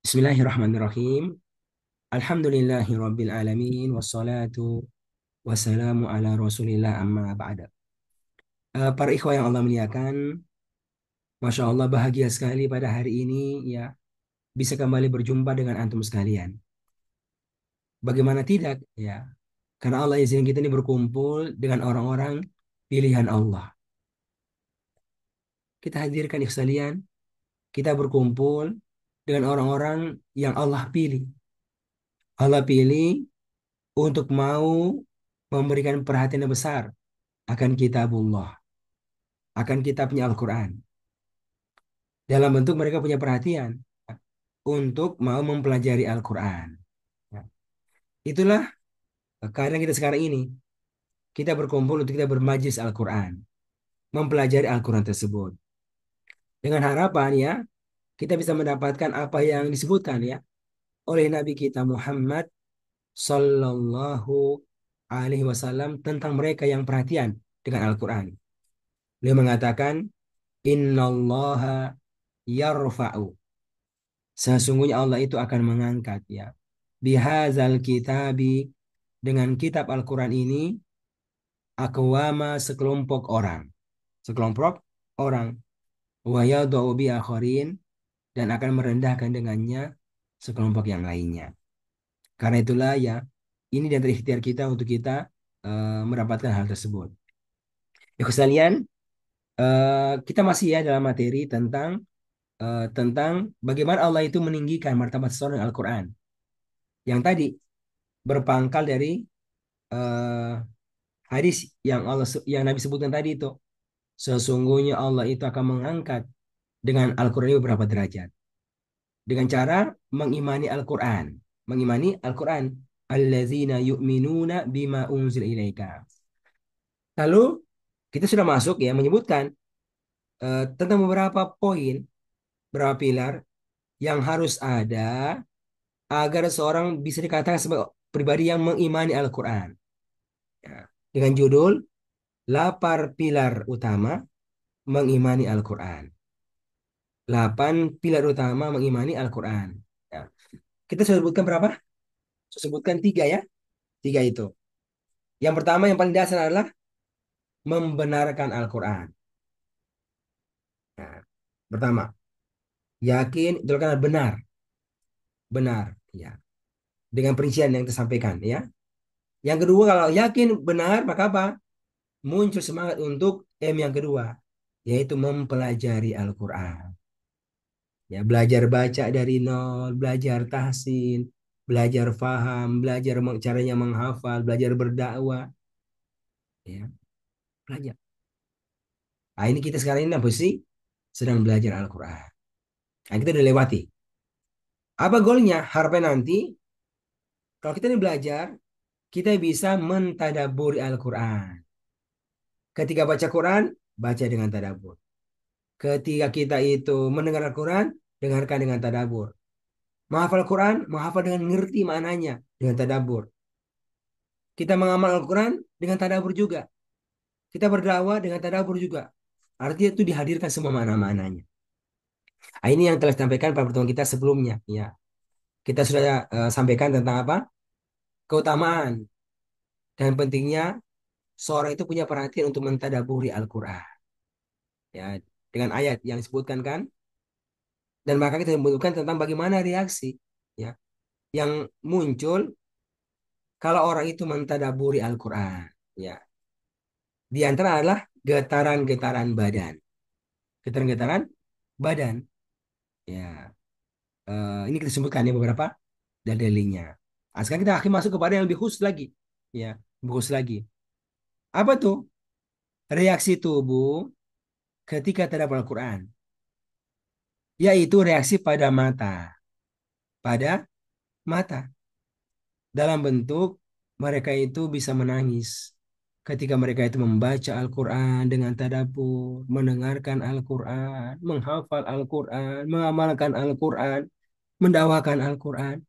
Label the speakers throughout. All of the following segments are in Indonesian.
Speaker 1: Bismillahirrahmanirrahim. Alhamdulillahi rabbil alamin wassalatu wassalamu ala Rasulillah amma ba'da. Para ikhwah yang Allah muliakan, Masya Allah bahagia sekali pada hari ini ya bisa kembali berjumpa dengan antum sekalian. Bagaimana tidak ya? Karena Allah izin kita ini berkumpul dengan orang-orang pilihan Allah. Kita hadirkan ikhlas sekalian, kita berkumpul dengan orang-orang yang Allah pilih. Allah pilih untuk mau memberikan perhatian yang besar akan kitabullah, akan kitabnya Al-Quran. Dalam bentuk mereka punya perhatian untuk mau mempelajari Al-Quran. Ya. Itulah keadaan kita sekarang ini. Kita berkumpul untuk kita bermajlis Al-Quran, mempelajari Al-Quran tersebut. Dengan harapan ya, kita bisa mendapatkan apa yang disebutkan ya oleh Nabi kita Muhammad Sallallahu Alaihi Wasallam tentang mereka yang perhatian dengan Al-Quran. Beliau mengatakan, Innallaha yarfa'u. Sesungguhnya Allah itu akan mengangkat ya. Bihazal kitabi dengan kitab Al-Quran ini akwama sekelompok orang. Sekelompok orang. Wa yadau bi akharin dan akan merendahkan dengannya sekelompok yang lainnya. Karena itulah ya ini dan ikhtiar kita untuk kita mendapatkan hal tersebut. Ya sekalian, kita masih ya dalam materi tentang bagaimana Allah itu meninggikan martabat seseorang dengan Al-Quran. Yang tadi berpangkal dari eh, hadis yang Nabi sebutkan tadi itu. Sesungguhnya Allah itu akan mengangkat dengan Al-Quran ini beberapa derajat. Dengan cara mengimani Al-Quran. Mengimani Al-Quran. Allazina yu'minuna bima unzil ilaika. Lalu kita sudah masuk ya menyebutkan tentang beberapa poin, beberapa pilar yang harus ada agar seorang bisa dikatakan sebagai pribadi yang mengimani Al-Quran. Ya. Dengan judul 8 pilar utama mengimani Al-Quran. 8 pilar utama mengimani Al-Quran. Ya. Kita sudah sebutkan berapa? Sudah sebutkan 3 ya. 3 itu. Yang pertama yang paling dasar adalah membenarkan Al-Quran. Nah, pertama, yakin itu kan benar. Benar. Ya. Dengan perincian yang disampaikan ya. Yang kedua kalau yakin benar maka apa? Muncul semangat untuk yang kedua. Yaitu mempelajari Al-Quran. Ya, belajar baca dari nol, belajar tahsin, belajar faham, belajar caranya menghafal, belajar berdakwah, ya, belajar. Nah, ini kita sekarang ini apa sih? Sedang belajar Al-Quran. Nah, kita udah lewati. Apa goalnya? Harapan nanti, kalau kita ini belajar, kita bisa mentadaburi Al-Quran. Ketika baca Quran, baca dengan tadabur. Ketika kita itu mendengar Al-Quran, dengarkan dengan tadabur. Menghafal Quran, menghafal dengan ngerti maknanya, dengan tadabur. Kita mengamal Al-Quran dengan tadabbur juga. Kita berdakwah dengan tadabbur juga. Artinya itu dihadirkan semua makna-maknanya. Nah, ini yang telah disampaikan pada pertemuan kita sebelumnya. Ya, kita sudah sampaikan tentang apa? Keutamaan dan pentingnya seorang itu punya perhatian untuk mentadaburi Al-Quran. Ya, dengan ayat yang disebutkan kan. Dan maka kita membutuhkan tentang bagaimana reaksi ya yang muncul kalau orang itu mentadaburi Al-Quran. Ya, di antara adalah getaran-getaran badan. Getaran-getaran badan. Ya, ini kita sebutkan ya beberapa dalilnya. Nah, sekarang kita akan masuk kepada yang lebih khusus lagi. Ya, lebih khusus lagi. Apa tuh? Reaksi tubuh ketika terhadap Al-Quran. Yaitu reaksi pada mata. Pada mata. Dalam bentuk mereka itu bisa menangis. Ketika mereka itu membaca Al-Quran dengan tadabbur, mendengarkan Al-Quran, menghafal Al-Quran, mengamalkan Al-Quran, mendakwakan Al-Quran.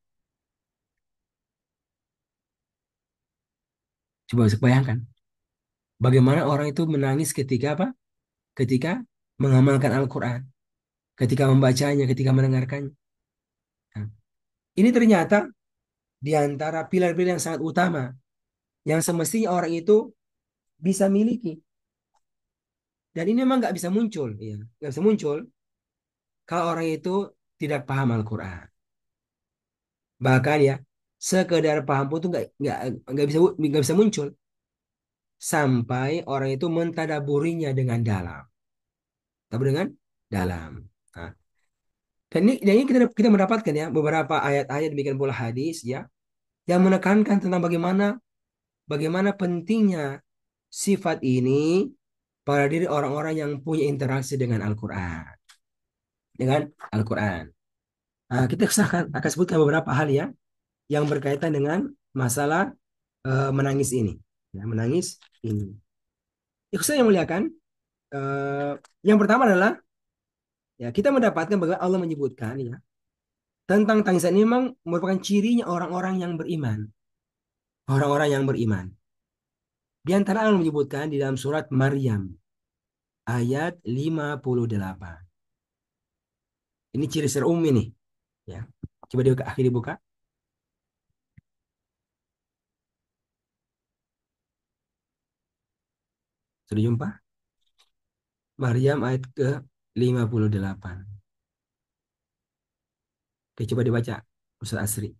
Speaker 1: Coba bisa bayangkan. Bagaimana orang itu menangis ketika apa? Ketika mengamalkan Al-Quran. ketika membacanya, ketika mendengarkannya. Nah, ini ternyata di antara pilar-pilar yang sangat utama yang semestinya orang itu bisa miliki. Dan ini memang nggak bisa muncul, ya, nggak bisa muncul kalau orang itu tidak paham Al-Quran. Bahkan ya, sekedar paham pun tuh nggak bisa muncul sampai orang itu mentadaburinya dengan dalam. Tapi dengan dalam. Nah, dan ini kita mendapatkan ya beberapa ayat-ayat demikian pula hadis ya yang menekankan tentang bagaimana pentingnya sifat ini pada diri orang-orang yang punya interaksi dengan Al-Quran. Dengan Al-Quran. Nah, kita akan sebutkan beberapa hal ya yang berkaitan dengan masalah menangis ini. Ya, menangis ini. Ya, saya yang muliakan. eh, yang pertama adalah ya kita mendapatkan bahwa Allah menyebutkan ya tentang tangisan ini memang merupakan cirinya orang-orang yang beriman. Orang-orang yang beriman. Di antara Allah menyebutkan di dalam surat Maryam ayat 58. Ini ciri serum ini ya. Coba dibuka, akhir dibuka. Sudah jumpa? Maryam ayat ke 58. Oke, coba dibaca. Ustaz Asri.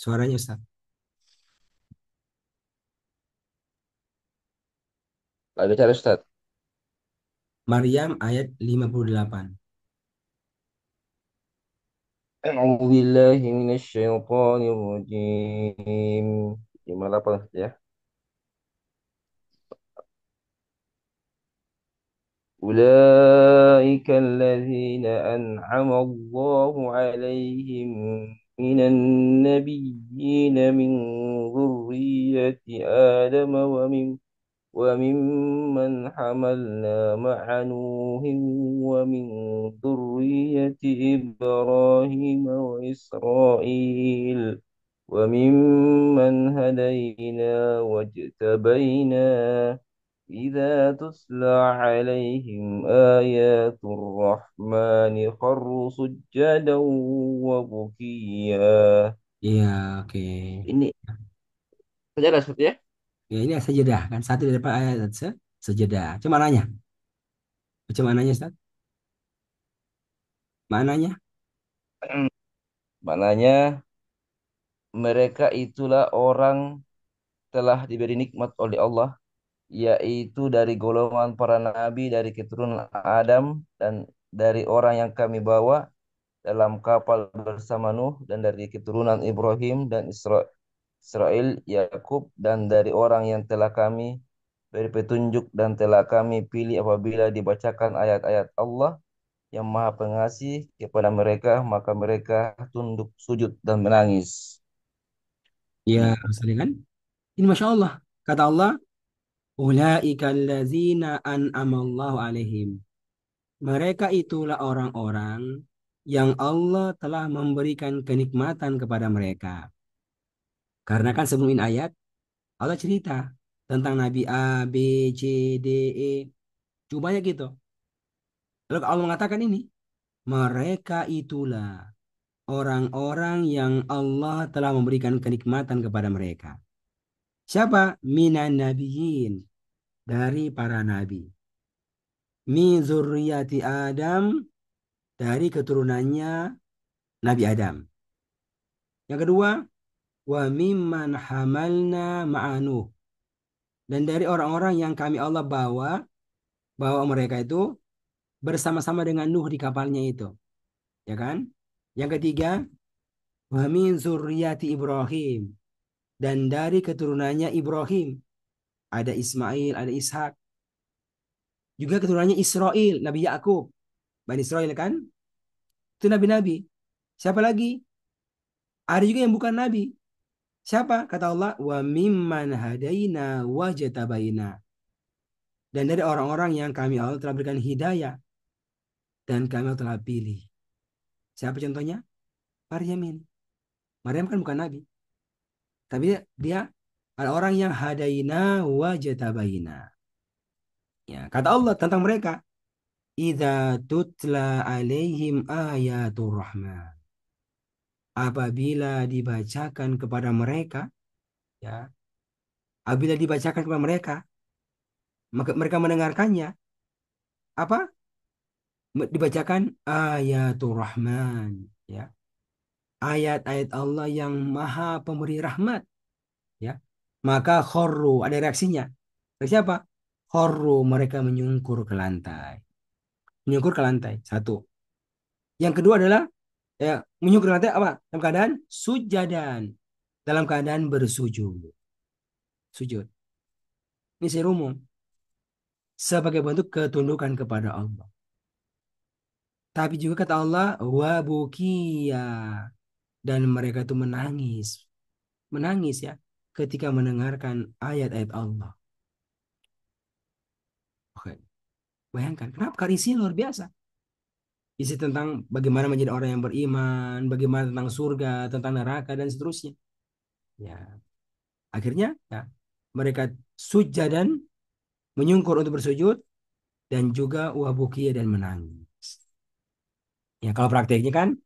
Speaker 1: Suaranya Ustaz.
Speaker 2: Lagi cari Ustaz.
Speaker 1: Maryam ayat 58.
Speaker 2: أعوذ بالله من الشيطان الرجيم. 58 ya. أولئك الذين أنعم الله عليهم من النبيين من ذرية آدم وممن حملنا مع نوح ومن ذرية إبراهيم وإسرائيل وممن هدينا واجتبينا إذا تتلى عليهم آيات الرحمن خروا سجدا وبكيا.
Speaker 1: Iya, oke.
Speaker 2: Ini saja seperti ya.
Speaker 1: Ya, ini sejadah kan satu dari ayat sejadah. Cuma nanya. Cuma nanya Ustaz. Mananya?
Speaker 2: Maknanya mereka itulah orang telah diberi nikmat oleh Allah, yaitu dari golongan para nabi dari keturunan Adam dan dari orang yang kami bawa dalam kapal bersama Nuh dan dari keturunan Ibrahim dan Israel, Yakub dan dari orang yang telah kami beri petunjuk dan telah kami pilih apabila dibacakan ayat-ayat Allah yang Maha Pengasih kepada mereka, maka mereka tunduk sujud dan menangis.
Speaker 1: Iya,
Speaker 2: Ini
Speaker 1: Ustaz kan? Ini Masya Allah. Kata Allah, Ulaika allazina an'amallahu alaihim. Mereka itulah orang-orang yang Allah telah memberikan kenikmatan kepada mereka. Karena kan sebelum ini ayat, Allah cerita tentang Nabi A, B, C, D, E. Cuma gitu. Lalu Allah mengatakan ini, mereka itulah orang-orang yang Allah telah memberikan kenikmatan kepada mereka. Siapa? Minan nabiyyin, dari para nabi. Min zurriyati Adam, dari keturunannya Nabi Adam. Yang kedua, wa mimman hamalna ma'anuh. Dan dari orang-orang yang kami Allah bawa mereka itu bersama-sama dengan Nuh di kapalnya itu. Ya kan? Yang ketiga, wa min zurriyati Ibrahim. Dan dari keturunannya Ibrahim. Ada Ismail, ada Ishak. Juga keturunannya Israel, Nabi Yakub. Bani Israel kan? Itu nabi-nabi. Siapa lagi? Ada juga yang bukan nabi. Siapa? Kata Allah, wa mimman hadaina wa jatabaina. Dan dari orang-orang yang kami Allah telah berikan hidayah dan kami Allah telah pilih. Siapa contohnya? Maryam ini. Maryam kan bukan nabi, tapi dia Orang yang hadaina wa jatabaina. Ya, kata Allah tentang mereka, idza tutla alaihim ayatul rahman. Apabila dibacakan kepada mereka, ya, apabila dibacakan kepada mereka, maka mereka mendengarkannya, apa? Dibacakan ayatul rahman, ya. Ayat-ayat Allah yang maha pemberi rahmat, ya. Maka khorru, ada reaksinya. Reaksi apa? Khorru, mereka menyungkur ke lantai. Menyungkur ke lantai, satu. Yang kedua adalah ya, menyungkur ke lantai apa? Dalam keadaan sujadan. Dalam keadaan bersujud. Sujud. Ini secara umum. Sebagai bentuk ketundukan kepada Allah. Tapi juga kata Allah, wabukia. Dan mereka itu menangis. Menangis ya. Ketika mendengarkan ayat-ayat Allah. Oke. Bayangkan, kenapa? Karena isinya luar biasa. Isi tentang bagaimana menjadi orang yang beriman, bagaimana tentang surga, tentang neraka, dan seterusnya. Ya, akhirnya ya, mereka sujadan, menyungkur untuk bersujud, dan juga wabukia dan menangis. Ya, kalau prakteknya kan,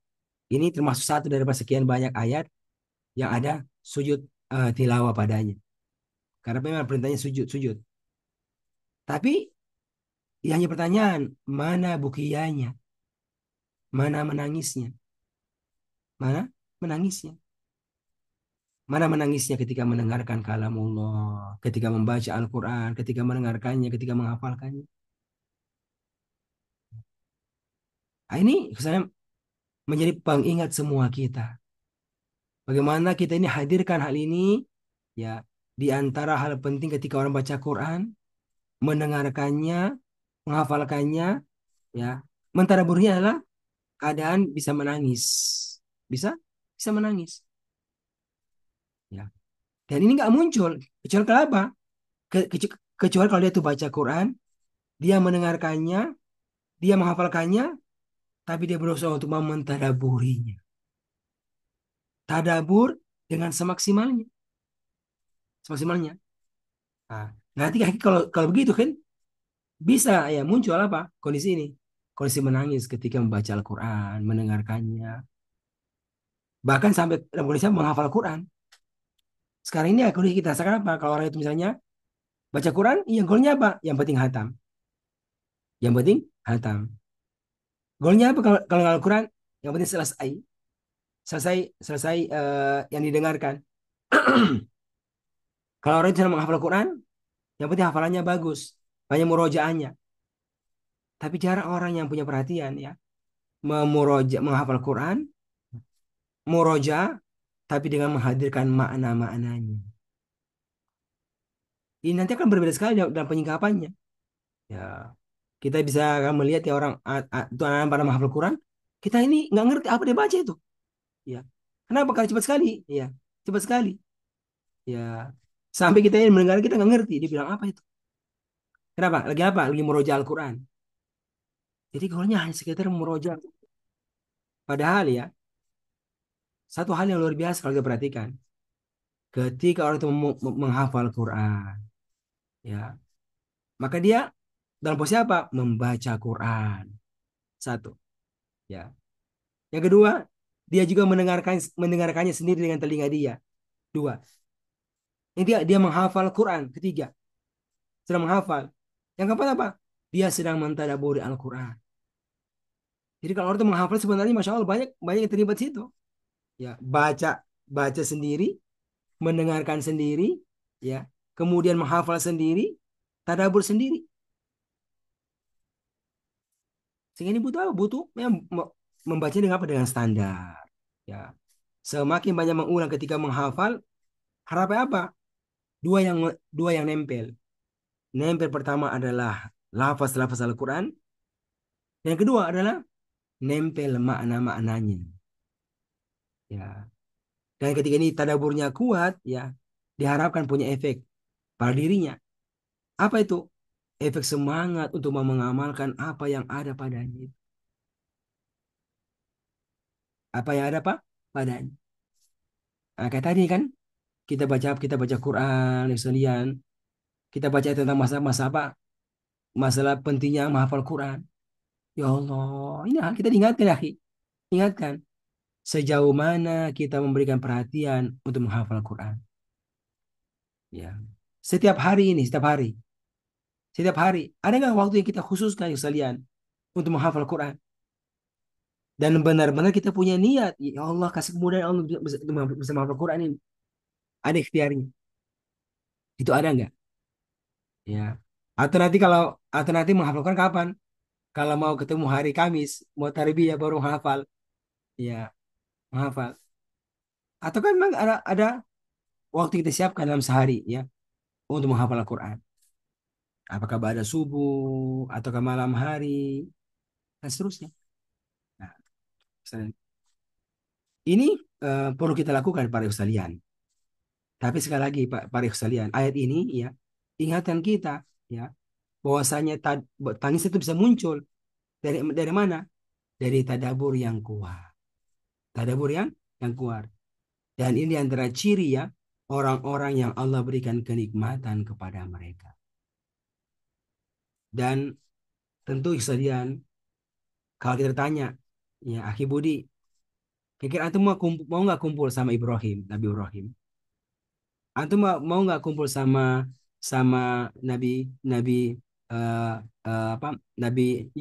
Speaker 1: ini termasuk satu dari sekian banyak ayat yang ada sujud tilawah padanya. Karena memang perintahnya sujud-sujud. Tapi yang hanya pertanyaan, mana bukiyanya? Mana menangisnya? Mana menangisnya? Mana menangisnya ketika mendengarkan kalamullah, ketika membaca Al-Quran, ketika mendengarkannya, ketika menghafalkannya. Nah, ini kesannya menjadi pengingat semua kita. Bagaimana kita ini hadirkan hal ini, ya, di antara hal penting ketika orang baca Quran, mendengarkannya, menghafalkannya, ya, mentadabburnya adalah keadaan bisa menangis, bisa, bisa menangis, ya. Dan ini nggak muncul, kecuali kenapa? Kecuali kalau dia tuh baca Quran, dia mendengarkannya, dia menghafalkannya, tapi dia berusaha untuk mentadaburinya. Tadabur dengan semaksimalnya, semaksimalnya. Nah, nanti kalau kalau begitu kan bisa ya muncul apa? Kondisi ini. Kondisi menangis ketika membaca Al-Quran, mendengarkannya. Bahkan sampai dalam kondisi menghafal Al-Quran. Sekarang ini ya kondisi kita sekarang apa? Kalau orang itu misalnya baca Quran, iya golnya apa? Yang penting hatam. Yang penting hatam. Golnya apa kalau Al-Quran? Yang penting selesai. Selesai yang didengarkan. Kalau orang itu sedang menghafal Quran, yang penting hafalannya bagus. Banyak murojaahnya. Tapi jarang orang yang punya perhatian ya. Menghafal Quran, muroja, tapi dengan menghadirkan makna-maknanya. Ini nanti akan berbeda sekali dalam penyingkapannya. Ya, kita bisa akan melihat ya orang itu anak pada menghafal Quran, kita ini nggak ngerti apa dia baca itu. Ya, kenapa? Karena cepat sekali. Ya, cepat sekali. Ya, sampai kita ini mendengar kita nggak ngerti dia bilang apa itu. Kenapa? Lagi apa? Lagi meroja Al-Quran. Jadi goalnya hanya sekedar meroja. Padahal ya, satu hal yang luar biasa kalau kita perhatikan. Ketika orang itu menghafal Quran, ya, maka dia dalam posisi apa? Membaca Quran. Satu, ya. Yang kedua, dia juga mendengarkannya sendiri dengan telinga dia. Dua, ini dia menghafal Quran. Ketiga, sedang menghafal. Yang keempat apa? Dia sedang mentadabburi Al-Quran. Jadi kalau orang itu menghafal sebenarnya Masya Allah banyak banyak yang terlibat situ. Ya, baca sendiri, mendengarkan sendiri, ya, kemudian menghafal sendiri, tadabbur sendiri. Sehingga ini butuh apa? Butuh ya, membaca dengan apa? Dengan standar. Ya. Semakin banyak mengulang ketika menghafal, harapan apa? Dua yang dua yang nempel. Nempel pertama adalah lafaz-lafaz Al-Quran. Yang kedua adalah nempel makna-maknanya. Ya. Dan ketika ini tadaburnya kuat, ya, diharapkan punya efek pada dirinya. Apa itu? Efek semangat untuk mengamalkan apa yang ada padanya. Apa yang ada, Pak? Padanya. Nah, kayak tadi kan, kita baca Quran, ya sekalian. Kita baca tentang masa-masa apa? Masalah pentingnya menghafal Quran. Ya Allah, ini kita diingatkan, ya, ingatkan sejauh mana kita memberikan perhatian untuk menghafal Quran. Ya, setiap hari ini, setiap hari. Ada nggak waktu yang kita khususkan, ya sekalian, untuk menghafal Quran? Dan benar-benar kita punya niat, ya Allah kasih kemudahan Allah bisa menghafal Quran ini. Ada ikhtiarnya. Itu ada nggak? Ya. Atau nanti kalau atau nanti menghafalkan kapan? Kalau mau ketemu hari Kamis, mau tarbiyah baru menghafal. Ya, menghafal. Atau kan memang ada waktu kita siapkan dalam sehari ya untuk menghafal Al-Quran. Apakah pada subuh ataukah malam hari dan seterusnya. Nah, ini perlu kita lakukan para sekalian. Tapi sekali lagi para sekalian, ayat ini ya ingatkan kita ya bahwasanya tangis itu bisa muncul dari mana? Dari tadabur yang kuat. Tadabur yang kuat. Dan ini antara ciri ya orang-orang yang Allah berikan kenikmatan kepada mereka. Dan tentu sekalian, kalau kita tanya, ya Akhi Budi, kira-kira antum mau nggak kumpul sama Ibrahim, Nabi Ibrahim? Antum mau nggak kumpul sama sama Nabi Nabi eh, apa? Nabi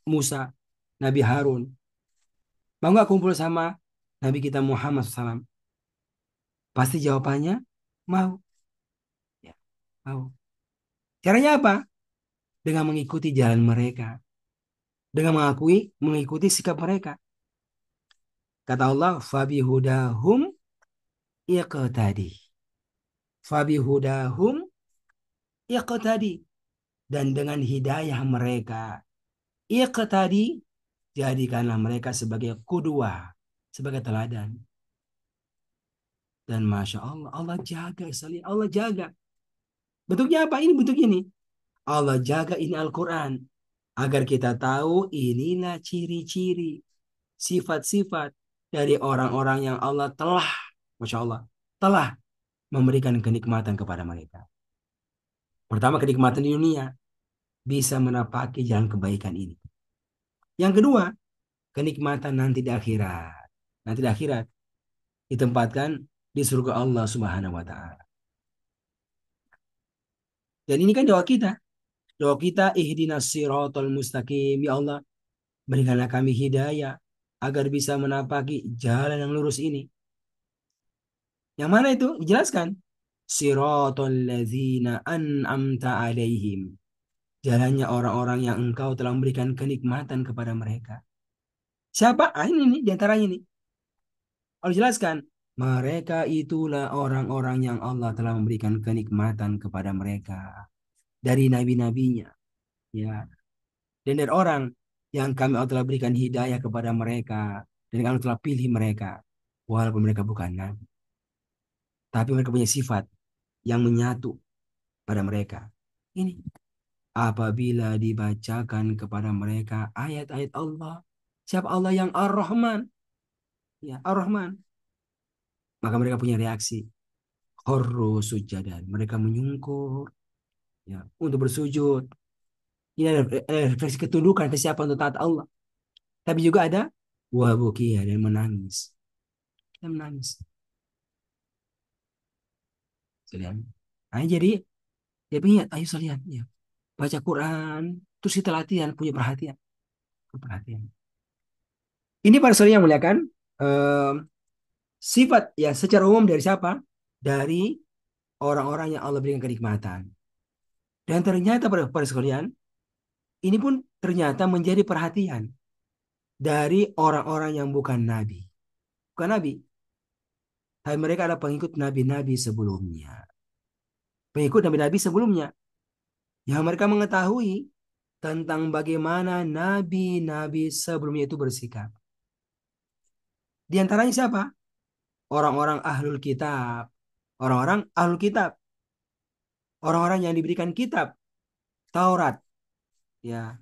Speaker 1: Musa, Nabi Harun? Mau nggak kumpul sama Nabi kita Muhammad SAW? Pasti jawabannya mau. Ya, mau. Caranya apa? Dengan mengikuti jalan mereka, dengan mengikuti sikap mereka. Kata Allah, fabi hudahum iqtadi. Fabi hudahum iqtadi. Dan dengan hidayah mereka, iqtadi, jadikanlah mereka sebagai kudua, sebagai teladan. Dan Masya Allah, Allah jaga, Allah jaga. Bentuknya apa? Ini bentuk ini. Allah jaga ini Al-Quran. Agar kita tahu inilah ciri-ciri, sifat-sifat dari orang-orang yang Allah telah, Masya Allah, telah memberikan kenikmatan kepada mereka. Pertama, kenikmatan di dunia bisa menapaki jalan kebaikan ini. Yang kedua, kenikmatan nanti di akhirat. Nanti di akhirat ditempatkan di surga Allah Subhanahu wa taala. Dan ini kan doa kita. Doa kita ihdinas siratal mustaqim. Ya Allah, berikanlah kami hidayah agar bisa menapaki jalan yang lurus ini. Yang mana itu? Dijelaskan. Siratal ladzina an'amta alaihim. Jalannya orang-orang yang engkau telah memberikan kenikmatan kepada mereka. Siapa? Ah, ini nih, diantaranya nih. Allah jelaskan. Mereka itulah orang-orang yang Allah telah memberikan kenikmatan kepada mereka. Dari nabi-nabinya. Ya. Dan dari orang yang kami Allah telah berikan hidayah kepada mereka. Dan kami telah pilih mereka. Walaupun mereka bukan nabi. Tapi mereka punya sifat yang menyatu pada mereka. Ini apabila dibacakan kepada mereka ayat-ayat Allah. Siapa Allah yang Ar-Rahman? Ya, Ar-Rahman. Maka mereka punya reaksi. Khurru sujadan. Mereka menyungkur ya, untuk bersujud. Ini ada refleksi ketundukan kesiapan untuk taat Allah. Tapi juga ada wabukia dan menangis. Dan menangis. Sekalian. Nah, jadi dia ingat, ayo sekalian ya. Baca Quran, terus kita latihan punya perhatian. Perhatian. Ini para saudara yang muliakan, eh, sifat ya secara umum dari siapa? Dari orang-orang yang Allah berikan kenikmatan. Dan ternyata pada sekalian, ini pun ternyata menjadi perhatian dari orang-orang yang bukan nabi. Bukan nabi, tapi mereka adalah pengikut nabi-nabi sebelumnya. Pengikut nabi-nabi sebelumnya. Yang mereka mengetahui tentang bagaimana nabi-nabi sebelumnya itu bersikap. Di antaranya siapa? Orang-orang ahlul kitab. Orang-orang ahlul kitab. Orang-orang yang diberikan kitab Taurat ya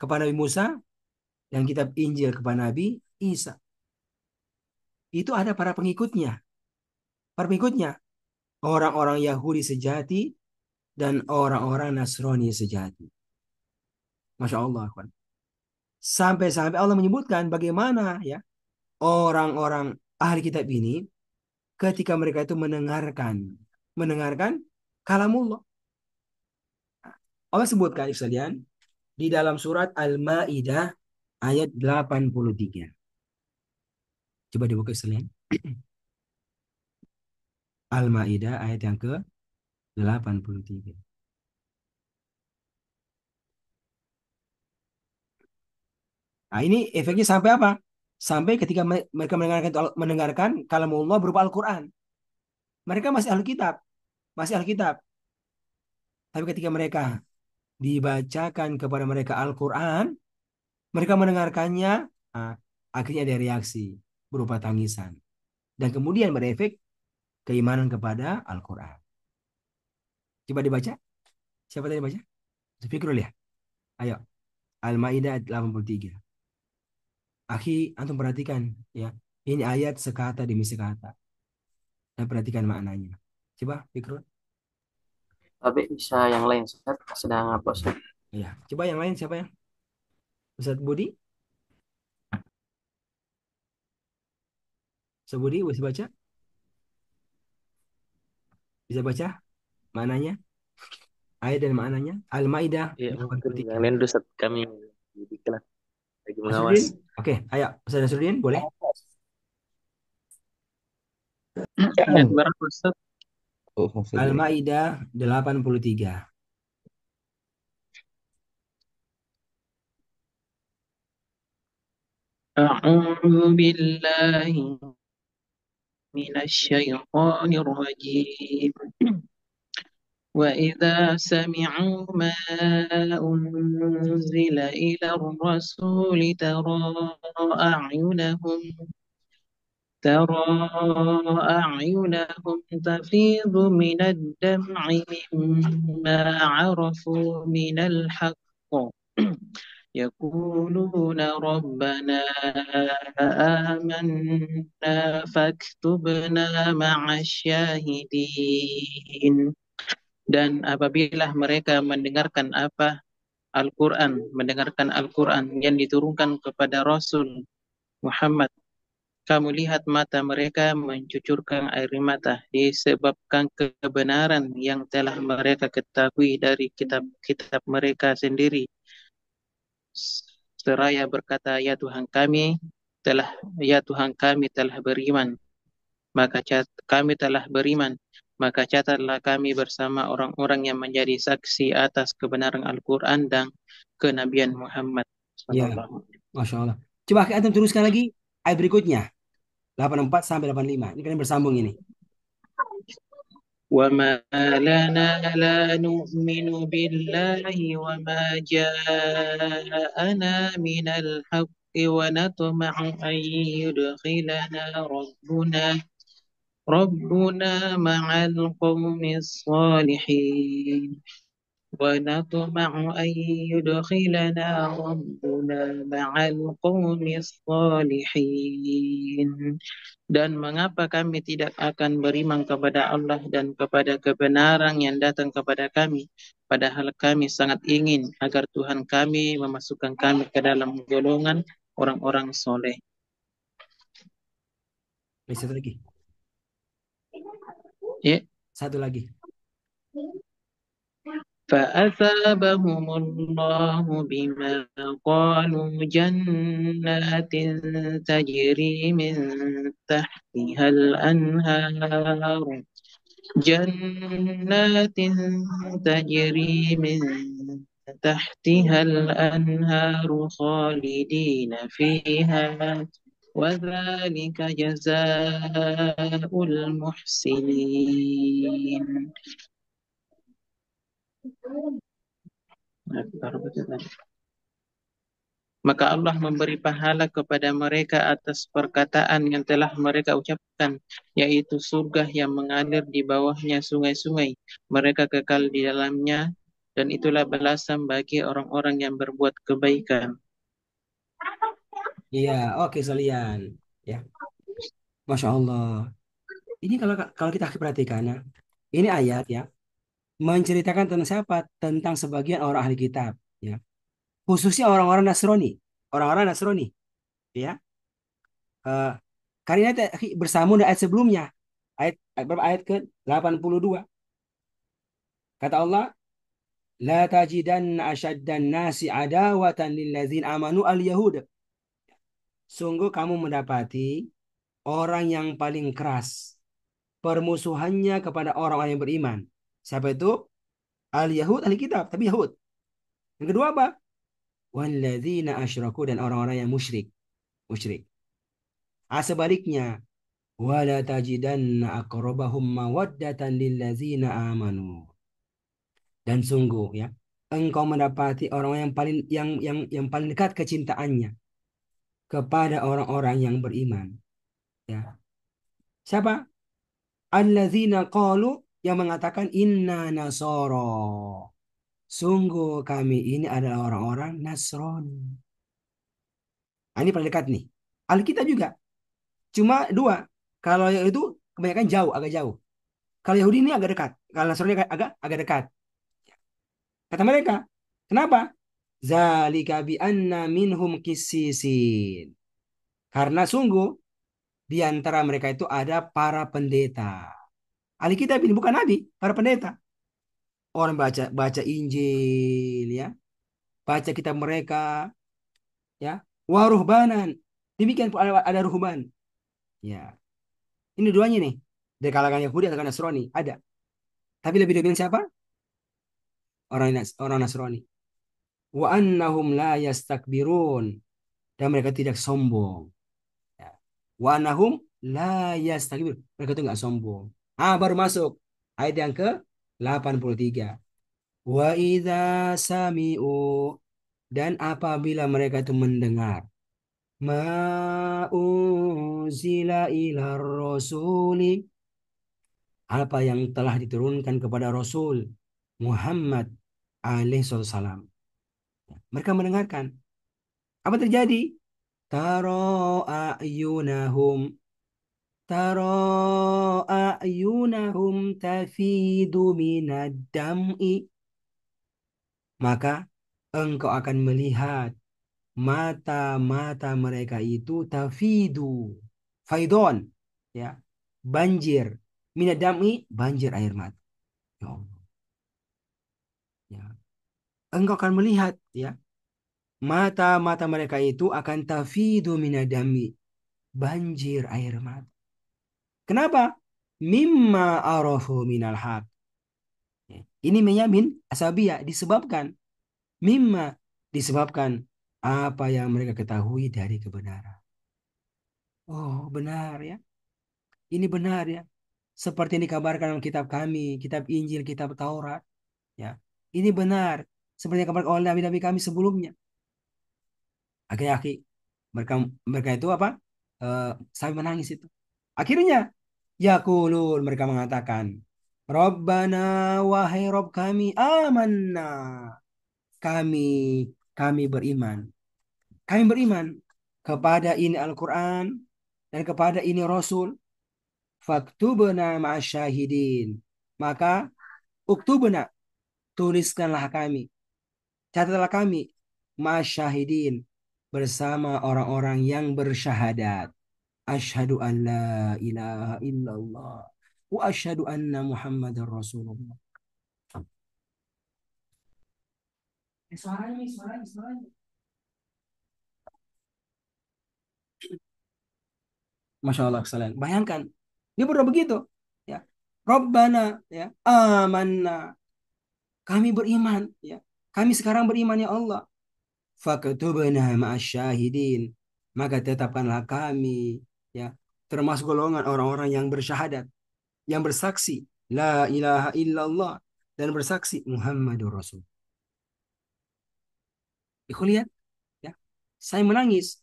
Speaker 1: kepada Nabi Musa dan kitab Injil kepada Nabi Isa. Itu ada para pengikutnya. pengikutnya, orang-orang Yahudi sejati dan orang-orang Nasrani sejati. Masya Allah, kawan. Sampai-sampai Allah menyebutkan bagaimana ya orang-orang ahli kitab ini ketika mereka itu mendengarkan kalamullah. Allah sebutkan sekalian di dalam surat Al-Maidah ayat 83. Coba dibuka sekalian. Al-Maidah ayat yang ke 83. Nah, ini efeknya sampai apa? Sampai ketika mereka mendengarkan kalamullah berupa Al-Quran. Mereka masih ahli kitab, masih ahli kitab. Tapi ketika mereka dibacakan kepada mereka Al-Quran, mereka mendengarkannya, ah, akhirnya ada reaksi berupa tangisan. Dan kemudian berefek keimanan kepada Al-Quran. Coba dibaca. Siapa tadi baca? Fikrul ya. Ayo. Al-Maidah 83. Akhi, antum perhatikan ya. Ini ayat sekata demi sekata. Dan perhatikan maknanya. Coba Fikrul.
Speaker 3: Tapi bisa yang lain, Ustaz. Sedang apa, Ustaz?
Speaker 1: Ya. Coba yang lain siapa ya? Ustaz Budi? Ustaz Budi bisa baca? Bisa baca maknanya? Ayat dan maknanya? Al-Maidah
Speaker 3: Ya, mungkin yang
Speaker 1: 83.
Speaker 3: lain dulu, Ustaz. Kami di kelas lagi mengawas.
Speaker 1: Nasruddin? Oke, ayo. Ustaz Nasruddin, boleh?
Speaker 3: Ayat berapa, Ustaz?
Speaker 2: Oh, maksudnya.
Speaker 1: Al-Maidah 83.
Speaker 3: أعوذ بالله من الشيطان الرجيم. وإذا سمعوا ما أنزل إلى الرسول أعينهم ترى أعينهم تفيض من الدمع مما عرفوا من الحق يقولون ربنا آمنا فاكتبنا مع الشاهدين. Dan apabila mereka mendengarkan mendengarkan Al-Quran yang diturunkan kepada Rasul Muhammad, kamu lihat mata mereka mencucurkan air mata disebabkan kebenaran yang telah mereka ketahui dari kitab-kitab mereka sendiri. Seraya berkata, Ya Tuhan kami telah beriman, kami telah beriman, maka catatlah kami bersama orang-orang yang menjadi saksi atas kebenaran Al-Quran dan kenabian Muhammad
Speaker 1: Ya,
Speaker 3: sallallahu alaihi wasallam.
Speaker 1: Masya Allah. Coba kita teruskan lagi ayat berikutnya. 84 sampai 85. Ini kan bersambung ini.
Speaker 3: وما لنا لا نؤمن بالله وما جاءنا من الحق ونطمع أن يدخلنا ربنا مع القوم الصالحين ونطمع أن يدخلنا ربنا مع القوم الصالحين. Dan mengapa kami tidak akan beriman kepada Allah dan kepada kebenaran yang datang kepada kami, padahal kami sangat ingin agar Tuhan kami memasukkan kami ke dalam golongan orang-orang soleh.
Speaker 1: Satu lagi.
Speaker 3: Ya.
Speaker 1: Satu lagi.
Speaker 3: فأثابهم الله بما قالوا جنات تجري من تحتها الأنهار جنات تجري من تحتها الأنهار خالدين فيها وذلك جزاء المحسنين. Maka Allah memberi pahala kepada mereka atas perkataan yang telah mereka ucapkan, yaitu surga yang mengalir di bawahnya sungai-sungai. Mereka kekal di dalamnya, dan itulah balasan bagi orang-orang yang berbuat kebaikan.
Speaker 1: Iya, oke sekalian. Ya, Masya Allah. Ini kalau kita perhatikan ya, ini ayat ya menceritakan tentang siapa? Tentang sebagian orang ahli kitab ya. Khususnya orang-orang Nasrani. Orang-orang Nasrani ya. Eh, karena bersambung dengan ayat sebelumnya. Ayat berapa? Ayat ke-82. Kata Allah, la tajidanna asyaddan nasi adawatan lillazina amanu al-yahud. Sungguh kamu mendapati orang yang paling keras permusuhannya kepada orang-orang yang beriman. Siapa itu? Al-Yahud, ahli kitab, tapi Yahud. Yang kedua apa? Walladzina asyraku, dan orang-orang yang musyrik. Musyrik. Sebaliknya, wala tajidanna aqrabahum mawaddatan lillazina amanu. Dan sungguh ya, engkau mendapati orang yang paling dekat kecintaannya kepada orang-orang yang beriman. Ya. Siapa? Alladzina qalu, yang mengatakan inna nasara. Sungguh kami ini adalah orang-orang Nasrani. Ini paling dekat nih. Alkitab juga. Cuma dua. Kalau yang itu kebanyakan jauh, agak jauh. Kalau Yahudi ini agak dekat. Kalau Nasrani agak agak dekat. Kata mereka, kenapa? Zalika bi anna minhum kissisin. Karena sungguh di antara mereka itu ada para pendeta. Alkitab ini bukan nabi, para pendeta. Orang baca baca Injil ya, baca kitab mereka ya. Waruhbanan. Demikian pun ada ruhban. Ya, ini duanya nih. Dari kalangan Yahudi atau Nasrani ada. Tapi lebih dominan siapa? Orang Nasrani. Wa annahum la yastakbirun, dan mereka tidak sombong. Ya. Wa annahum la yastakbirun. Mereka itu nggak sombong. Baru masuk ayat yang ke 83. Wa idza sami'u, dan apabila mereka itu mendengar ma unzila ilar rasuli, apa yang telah diturunkan kepada Rasul Muhammad alaihi salam. Mereka mendengarkan. Apa terjadi? Taro a'yunahum taro a'yunahum tafidu minad dam'i, maka engkau akan melihat mata-mata mereka itu tafidu, faidon ya, banjir, minad dam'i, banjir air mata. Ya Allah. Ya. Engkau akan melihat ya, mata-mata mereka itu akan tafidu minadami, banjir air mata. Kenapa? Mimma arafu minal haq. Ya. Ini menyamin asabiyah, disebabkan mimma, disebabkan apa yang mereka ketahui dari kebenaran. Oh, benar ya. Ini benar ya. Seperti yang dikabarkan dalam kitab kami, kitab Injil, kitab Taurat. Ya. Ini benar. Seperti yang dikabarkan oleh nabi-nabi kami sebelumnya. Aki-aki. Mereka mereka itu apa? Eh, Sampai menangis itu. Akhirnya yaqulun, mereka mengatakan, Rabbana, wahai Rob kami, amanna. Kami kami beriman. Kami beriman kepada ini Al-Quran dan kepada ini Rasul. Faktubna ma'asyahidin. Maka uktubna, tuliskanlah kami, catatlah kami ma'asyahidin, bersama orang-orang yang bersyahadat. Asyhadu an la ilaha illallah wa asyhadu anna Muhammadar Rasulullah. Suaranya. Masya Allah, kesalahan. Bayangkan, dia berdoa begitu. Ya. Rabbana, ya, amanna. Kami beriman. Ya. Kami sekarang beriman ya Allah. Faktubna ma'asyahidin. Maka tetapkanlah kami, ya, termasuk golongan orang-orang yang bersyahadat, yang bersaksi la ilaha illallah, dan bersaksi Muhammadur Rasul. Ikhwan lihat, ya. Saya menangis.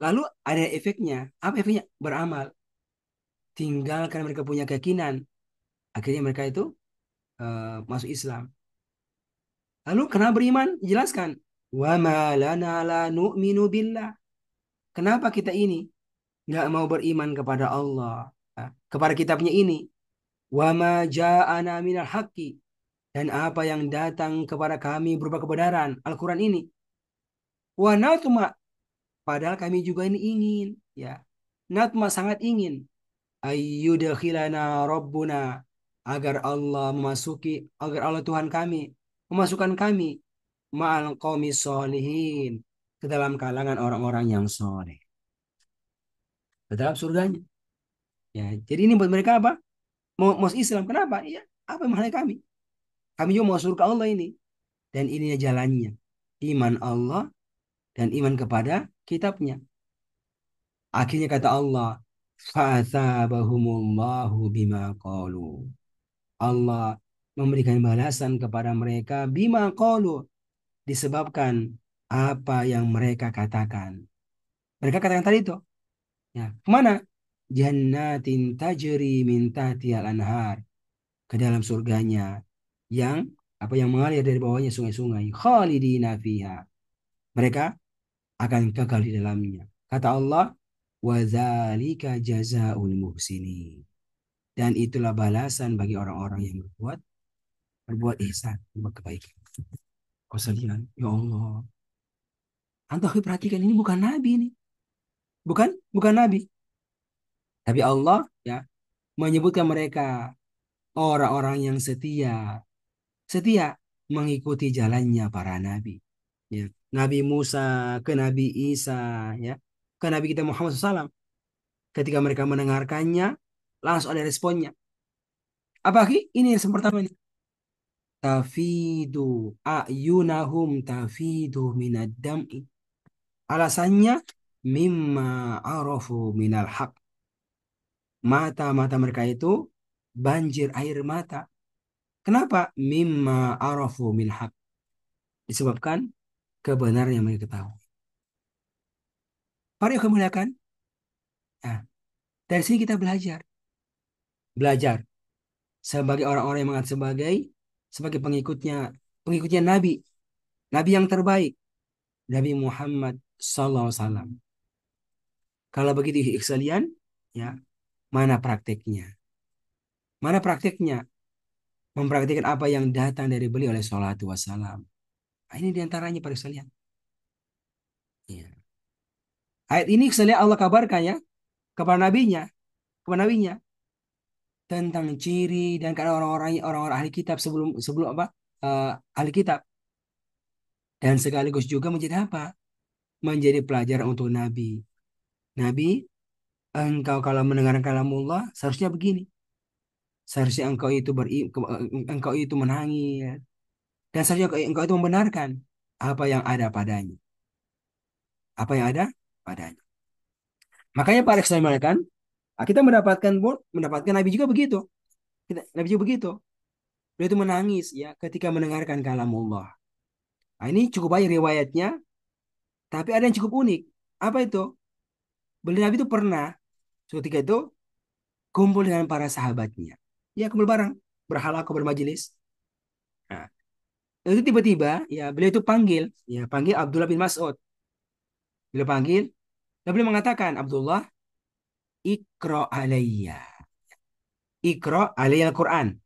Speaker 1: Lalu ada efeknya. Apa efeknya? Beramal. Tinggalkan mereka punya keyakinan. Akhirnya mereka itu masuk Islam. Lalu kenapa beriman? Jelaskan. Wa ma lana la nu'minu billah. Kenapa kita ini nggak mau beriman kepada Allah? kepada kitabnya ini. Wa ma ja'ana minal haqqi, dan apa yang datang kepada kami berupa kebenaran, Al-Quran ini. Wa natma, padahal kami juga ini ingin, ya. Natma sangat ingin ayyudkhilana rabbuna, agar Allah Tuhan kami memasukkan kami ma'al qaumis sholihin, ke dalam kalangan orang-orang yang soleh, ke dalam surganya. Ya, jadi ini buat mereka apa? Mau Islam. Kenapa? Iya, apa yang menghalangi kami? Kami juga mau surga Allah ini. Dan ininya jalannya. Iman Allah dan iman kepada kitabnya. Akhirnya kata Allah, fa'athabahumullahu bima qalu. Allah memberikan balasan kepada mereka bima qalu, disebabkan apa yang mereka katakan. Mereka katakan tadi itu. Ya, kemana? Jannatin tajri min tahtihal anhar, ke dalam surganya yang yang mengalir dari bawahnya sungai-sungai, khalidina fiha, mereka akan kekal di dalamnya. Kata Allah, wa dzalika jazaul muhsinin, dan itulah balasan bagi orang-orang yang berbuat ihsan, berbuat kebaikan. Kau sekalian, ya Allah, antum perhatikan, ini bukan nabi, ini bukan nabi, tapi Allah, ya, menyebutkan mereka orang-orang yang setia, setia mengikuti jalannya para nabi. Ya. Nabi Musa ke Nabi Isa, ya, ke Nabi kita Muhammad SAW. Ketika mereka mendengarkannya, langsung ada responnya. Apa Ki? Ini yang pertama ini. Tafidu a'yunahum tafidu minad dam'i. Alasannya mimma arafu minal haq. Mata-mata mereka itu banjir air mata. Kenapa? Mimma arafu min haq. Disebabkan kebenaran yang mereka tahu. Para yang kemuliakan. Nah, dari sini kita belajar. Belajar sebagai orang-orang yang mengaku sebagai pengikutnya Nabi, Nabi yang terbaik, Nabi Muhammad Sallallahu Alaihi Wasallam. Kalau begitu sekalian, ya, mana prakteknya? Mana prakteknya? Mempraktikkan apa yang datang dari beliau oleh salatu wassalam. Nah, ini diantaranya para sekalian. Ya. Ayat ini sekalian Allah kabarkan, ya, kepada nabinya tentang ciri dan keadaan orang-orang ahli kitab sebelum sebelum apa? Ahli kitab, dan sekaligus juga menjadi apa? Menjadi pelajaran untuk Nabi. Nabi, engkau kalau mendengar kalamullah seharusnya begini. Seharusnya engkau itu menangis, dan seharusnya engkau itu membenarkan apa yang ada padanya. Apa yang ada padanya. Makanya para Islam kan, kita mendapatkan Nabi juga begitu. Nabi juga begitu. Beliau itu menangis, ya, ketika mendengarkan kalamullah. Nah, ini cukup banyak riwayatnya, tapi ada yang cukup unik. Apa itu? Beliau Nabi itu pernah ketika itu kumpul dengan para sahabatnya. Ya, kumpul bareng, berhalaqah, bermajelis. Nah, itu tiba-tiba, ya, beliau itu panggil Abdullah bin Mas'ud. Beliau panggil, dan beliau mengatakan, Abdullah, Iqra alayya. Iqra alayya Al-Quran.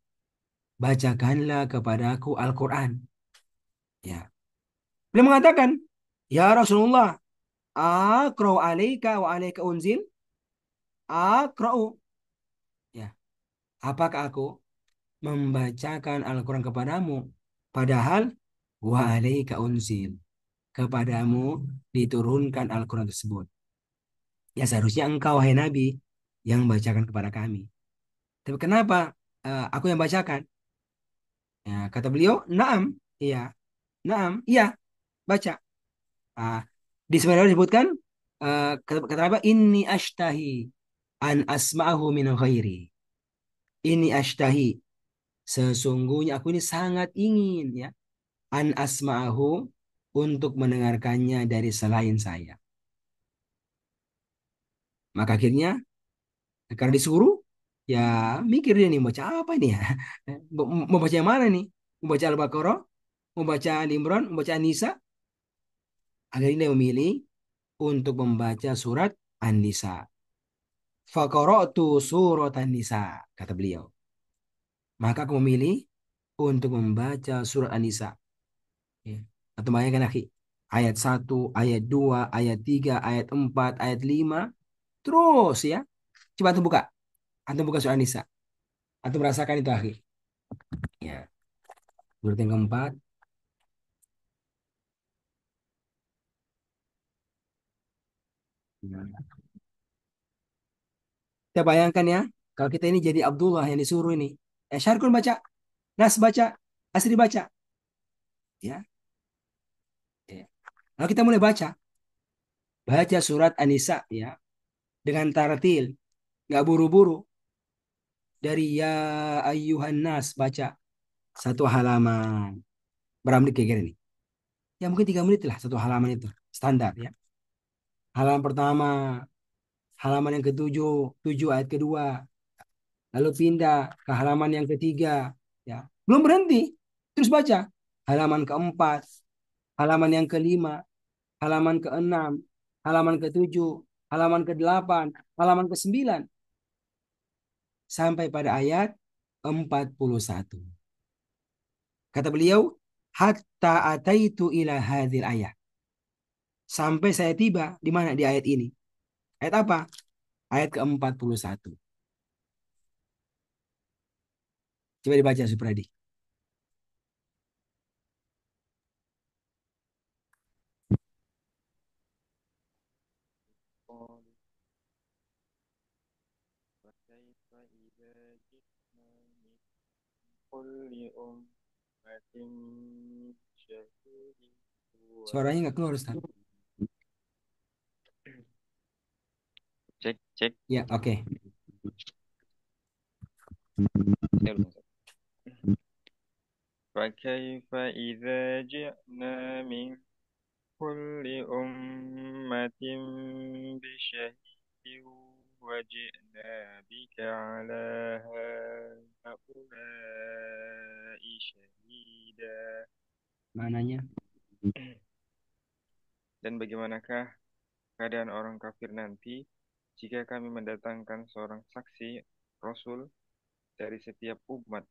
Speaker 1: Bacakanlah kepadaku Al-Quran. Ya. Beliau mengatakan, Ya Rasulullah, Aqra alayka wa alayka unzil. Aqra'u. Ya. Apakah aku membacakan Al-Quran kepadamu? Padahal wa alayka unzil. Kepadamu diturunkan Al-Quran tersebut. Ya, seharusnya engkau, hai Nabi, yang membacakan kepada kami. Tapi kenapa aku yang bacakan? Ya, kata beliau, naam, iya, naam, iya, baca. Ah, di sebenarnya disebutkan, kata apa? Inni ashtahi an asma'ahu min ghairi. Ini ashtahi, sesungguhnya aku ini sangat ingin, ya, an asma'ahu, untuk mendengarkannya dari selain saya. Maka akhirnya, karena disuruh, ya, mikir dia nih, baca apa ini ya? Mau baca yang mana nih? Mau baca Al-Baqarah? Mau baca Ali Imran? Mau baca An-Nisa? Akhirnya dia memilih untuk membaca surat An-Nisa. Faqara'tu surat An-Nisa, kata beliau. Maka aku memilih untuk membaca surat An-Nisa. Ya. Atau bayangkan akhi, ayat 1, ayat 2, ayat 3, ayat 4, ayat 5, terus ya. Coba antum buka. Antum buka surat An-Nisa. Antum merasakan itu akhi. Ya. Surat yang keempat. Ya. Kita bayangkan ya, kalau kita ini jadi Abdullah yang disuruh ini. Syarikun baca, Nas baca, Asri baca. Ya. Ya. Lalu kita mulai baca. Baca surat An-Nisa ya. Dengan tartil. Nggak buru-buru. Dari ya ayyuhan nas baca satu halaman. Berapa menit kayak gini? Ya mungkin 3 menit lah satu halaman itu. Standar ya. Halaman pertama, halaman yang ketujuh, 7 ayat kedua. Lalu pindah ke halaman yang ketiga. Ya. Belum berhenti. Terus baca. Halaman keempat, halaman yang kelima, halaman keenam, halaman ketujuh, halaman kedelapan, halaman ke-9. Sampai pada ayat 41. Kata beliau, hatta ataitu ila hadhil ayat. Sampai saya tiba di mana di ayat ini. Ayat apa? Ayat ke-41. Coba dibaca Supradi.
Speaker 4: قالوا فكيف إذا جئنا من كل أمة شهيد
Speaker 1: Suaranya nggak keluar Ustaz.
Speaker 4: cek cek
Speaker 1: Ya, oke.
Speaker 4: Ya, belum, Ustaz. فكيف إذا جئنا من كل أمة بشهيد وجئنا بك على هؤلاء شهيدا.
Speaker 1: Mananya?
Speaker 4: Dan bagaimanakah keadaan orang kafir nanti jika kami mendatangkan seorang saksi Rasul dari setiap umat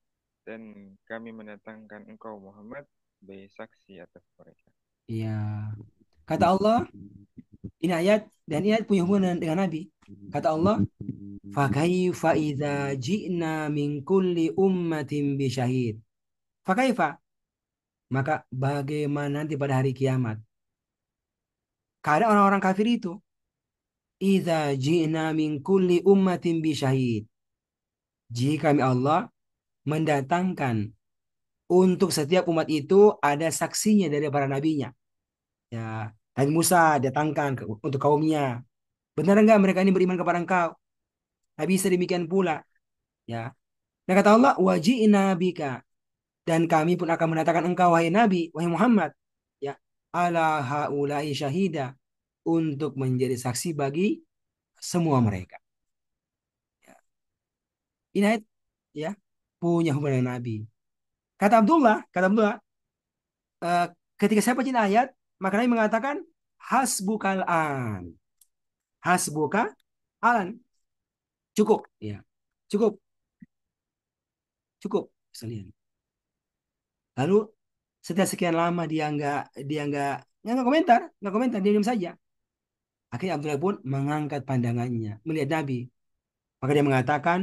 Speaker 4: dan kami mendatangkan engkau Muhammad sebagai saksi atas mereka.
Speaker 1: Iya. Kata Allah, ini ayat dan ini ayat punya hubungan dengan Nabi. Kata Allah, fakaifa idza ji'na min kulli ummatin bi syahid. Fakaifa? Maka bagaimana nanti pada hari kiamat? Keadaan orang-orang kafir itu, idza ji'na min kulli ummatin bi syahid. Jika kami Allah mendatangkan untuk setiap umat itu ada saksinya dari para nabinya. Ya, Nabi Musa datangkan untuk kaumnya. Benar enggak mereka ini beriman kepada engkau? Nabi Isa demikian pula. Ya. Dan kata Allah, waji'na bika. Dan kami pun akan mendatangkan engkau, wahai Nabi, wahai Muhammad. Ya. Ala haulai syahida. Untuk menjadi saksi bagi semua mereka. Ya. Ini ayat ya, punya hubungan dengan Nabi. Kata Abdullah, eh, ketika saya baca ini ayat, maka Nabi mengatakan, hasbukal an. Hasbuka alan. Cukup. Ya. Cukup. Cukup. Sekalian. Lalu setelah sekian lama dia nggak komentar, dia diam saja. Akhirnya Abdullah pun mengangkat pandangannya melihat Nabi. Maka dia mengatakan,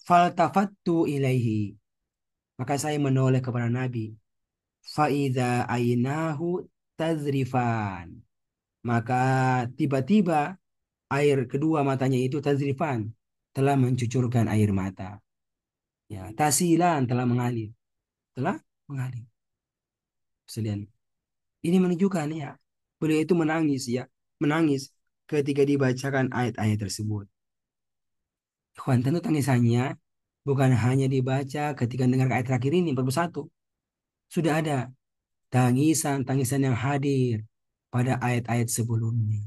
Speaker 1: faltafattu ilaihi. Maka saya menoleh kepada Nabi. Faida ainahu tazrifan. Maka tiba-tiba air kedua matanya itu tazrifan, telah mencucurkan air mata. Ya, tasilan telah mengalir. Sekalian. Ini menunjukkan ya, beliau itu menangis ya, menangis ketika dibacakan ayat-ayat tersebut. Ikhwan, tentu tangisannya bukan hanya dibaca ketika dengar ayat terakhir ini, 41. Sudah ada tangisan-tangisan yang hadir pada ayat-ayat sebelumnya.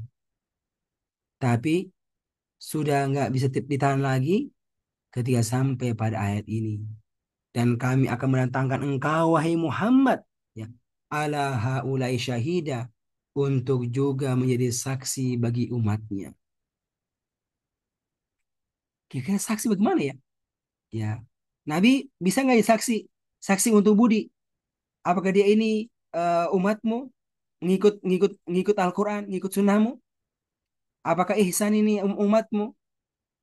Speaker 1: Tapi sudah nggak bisa ditahan lagi ketika sampai pada ayat ini. Dan kami akan menantangkan engkau, wahai Muhammad, ya, ala haulai syahida, untuk juga menjadi saksi bagi umatnya. Kira-kira saksi bagaimana ya? Ya, Nabi bisa nggak ya saksi? Saksi untuk budi. Apakah dia ini umatmu, ngikut ngikut ngikut Al-Quran, ngikut sunnahmu? Apakah ihsan ini umatmu?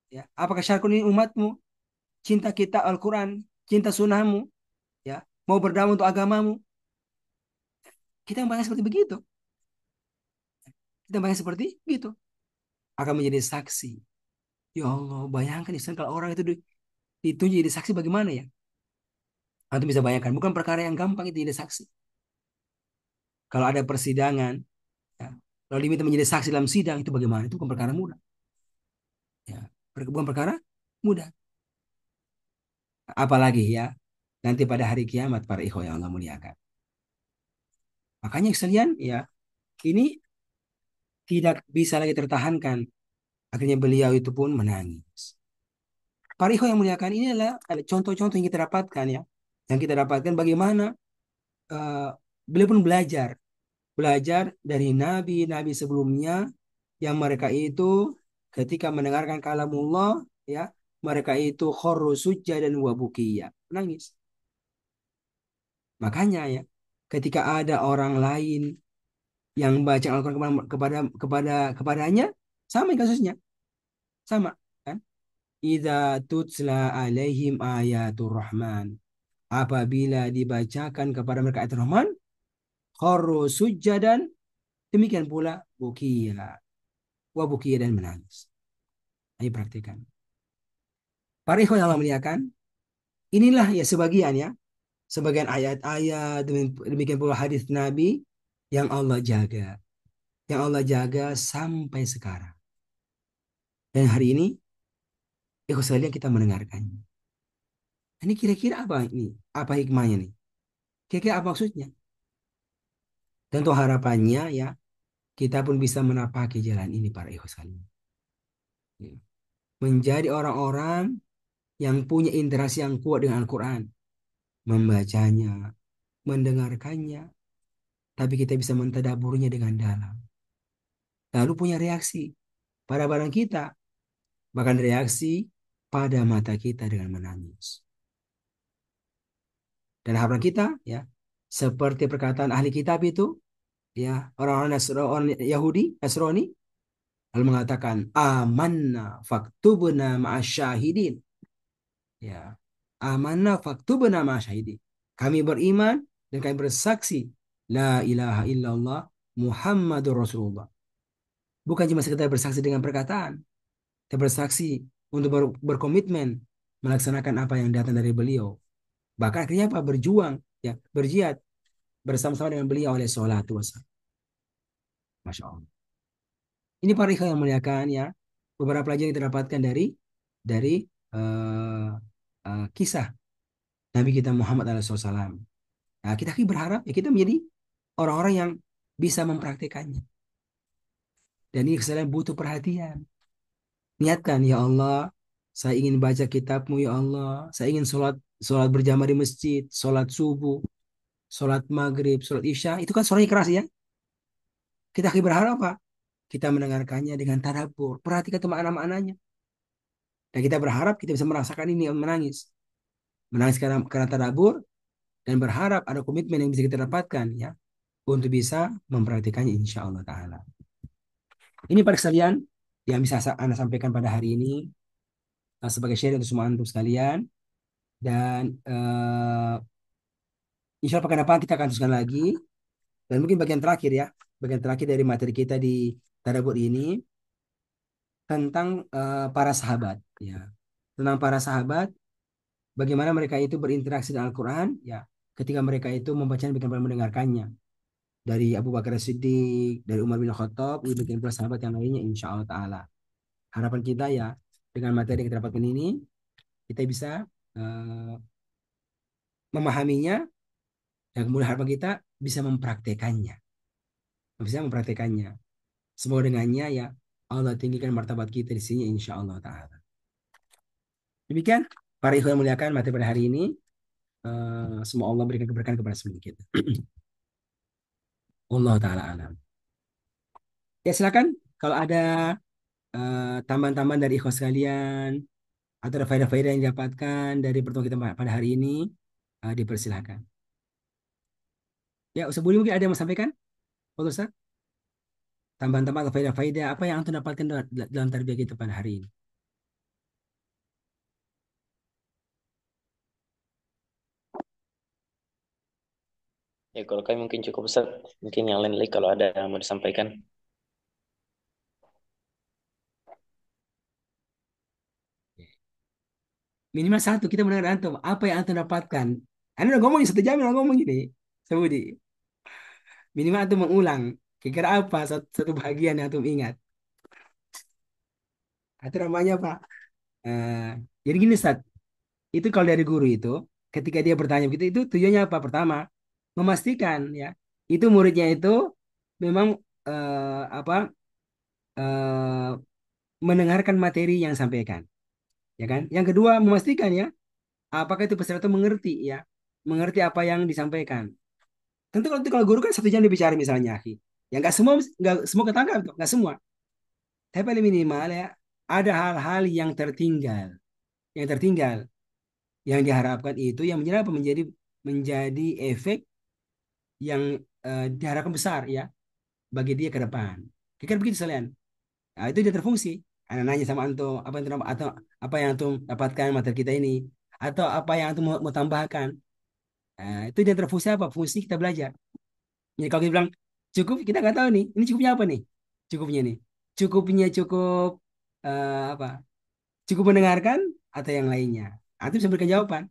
Speaker 1: Ya, apakah syarkun ini umatmu? Cinta kita Al-Quran, cinta sunnahmu, ya, mau berdamai untuk agamamu. Kita yang banyak seperti begitu. Kita yang banyak seperti itu. Akan menjadi saksi. Ya Allah, bayangkan Islam kalau orang itu ditunjuk jadi saksi bagaimana ya? Antum bisa bayangkan, bukan perkara yang gampang itu jadi saksi. Kalau ada persidangan, ya, lalu diminta menjadi saksi dalam sidang itu bagaimana? Itu bukan perkara mudah. Ya, bukan perkara mudah. Apalagi ya, nanti pada hari kiamat para ikhwan yang Allah muliakan. Makanya sekalian, ya, ini tidak bisa lagi tertahankan. Akhirnya beliau itu pun menangis. Para ikhwan yang muliakan ini adalah ada contoh-contoh yang kita dapatkan ya. Yang kita dapatkan bagaimana eh, beliau pun belajar. Belajar dari nabi-nabi sebelumnya yang mereka itu ketika mendengarkan kalamullah ya, mereka itu kharru dan wabukiya. Menangis. Makanya ya, ketika ada orang lain yang baca Al-Quran kepadanya, sama kasusnya, sama kan? Idza tutla alaihim ayatul rahman. Apabila dibacakan kepada mereka ayat Rahman, kharru sujjadan, demikian pula bukiya, wa bukiya dan menangis. Ayo praktikan. Para ikhwan yang Allah muliakan, inilah ya sebagian ya, sebagian ayat-ayat, demikian pula hadis Nabi yang Allah jaga, yang Allah jaga sampai sekarang. Dan hari ini, ikhwan sekalian kita mendengarkannya. Ini kira-kira apa ini? Apa hikmahnya nih? Kira-kira apa maksudnya? Tentu harapannya ya, kita pun bisa menapaki jalan ini para ikhwan sekalian. Ya. Menjadi orang-orang yang punya interaksi yang kuat dengan Al-Quran. Membacanya, mendengarkannya, tapi kita bisa mentadaburnya dengan dalam. Lalu punya reaksi pada badan kita, bahkan reaksi pada mata kita dengan menangis. Dan harapan kita ya, seperti perkataan ahli kitab itu, ya orang-orang orang Yahudi, Nasrani, lalu mengatakan, amanna faktubna ma'asyahidin. Ya, amanna faktubna ma'asyahidin. Kami beriman dan kami bersaksi, la ilaha illallah Muhammadur Rasulullah. Bukan cuma sekedar bersaksi dengan perkataan, kita bersaksi untuk berkomitmen melaksanakan apa yang datang dari beliau. Bahkan akhirnya apa? Berjuang, ya, berjihad bersama-sama dengan beliau oleh salatu wassalam. Masya Allah. Ini para ikhwan yang muliakan ya. Beberapa pelajaran yang kita dapatkan dari uh, kisah Nabi kita Muhammad SAW. Nah, kita berharap ya kita menjadi orang-orang yang bisa mempraktikannya. Dan ini kesalahan butuh perhatian. Niatkan, ya Allah, saya ingin baca kitabmu, ya Allah. Saya ingin sholat berjamaah di masjid, sholat subuh, sholat maghrib, sholat isya. Itu kan suaranya keras ya. Kita berharap apa? Kita mendengarkannya dengan tadabbur. Perhatikan tuh makna-maknanya. Dan kita berharap kita bisa merasakan ini menangis. Menangis karena tadabbur dan berharap ada komitmen yang bisa kita dapatkan ya untuk bisa mempraktikannya insya Allah Ta'ala. Ini pada sekalian yang bisa Anda sampaikan pada hari ini sebagai share untuk semua antum sekalian. Dan insya Allah pekan depan kita akan teruskan lagi. Dan mungkin bagian terakhir ya. Bagian terakhir dari materi kita di Tadabbur ini tentang para sahabat. Ya. Tentang para sahabat, bagaimana mereka itu berinteraksi dengan Al-Quran. Ya. Ketika mereka itu membacanya, bagaimana mendengarkannya. Dari Abu Bakar Siddiq, dari Umar bin Khattab, demikian pula sahabat yang lainnya insya Allah Ta'ala. Harapan kita ya, dengan materi yang kita dapatkan ini, kita bisa uh, memahaminya, dan kemudian harapan kita bisa mempraktekannya. Bisa mempraktekannya. Semoga dengannya ya Allah tinggikan martabat kita di sini insya Allah Ta'ala. Demikian para ikhwan yang muliakan materi pada hari ini. Semoga Allah berikan keberkahan kepada semua kita. Allah Ta'ala alam. Ya silakan kalau ada tambahan-tambahan dari ikhwan sekalian atau ada faedah-faedah yang didapatkan dari pertemuan kita pada hari ini, dipersilahkan. Ya, Ustaz Budi mungkin ada yang mau sampaikan? Pak Ustaz, tambahan-tambahan atau faedah-faedah apa yang antum dapatkan dalam tarbiyah kita pada hari ini?
Speaker 5: Ya kalau kami mungkin cukup besar. Mungkin yang lain lagi kalau ada yang mau disampaikan.
Speaker 1: Minimal satu, kita mendengar antum. Apa yang antum dapatkan? Anda udah ngomong 1 jam, udah ngomong ini. Ustaz Budi. Minimal antum mengulang. Kira-kira apa satu bahagian yang antum ingat? Itu namanya apa? Eh, jadi gini, Ustaz. Itu kalau dari guru itu, ketika dia bertanya begitu, itu tujuannya apa? Pertama, memastikan ya, itu muridnya itu memang apa eh, mendengarkan materi yang disampaikan, ya kan? Yang kedua, memastikan ya, apakah itu peserta itu mengerti ya, mengerti apa yang disampaikan. Tentu kalau guru kan 1 jam dia bicara misalnya, akhi. Ya nggak semua ketangkap tuh, nggak semua. Tapi paling minimal ya, ada hal-hal yang tertinggal, yang diharapkan itu yang menjadi apa? Menjadi efek yang diharapkan besar ya bagi dia ke depan. Kira begitu sekalian. Nah, itu dia terfungsi. Anak nanya sama antum apa yang atau apa yang antum dapatkan materi kita ini atau apa yang antum mau tambahkan. Nah, itu dia terfungsi apa? Fungsi kita belajar. Jadi kalau kita bilang cukup, kita nggak tahu nih. Ini cukupnya apa nih? Cukupnya nih. Cukupnya cukup apa? Cukup mendengarkan atau yang lainnya. Antum bisa berikan jawaban.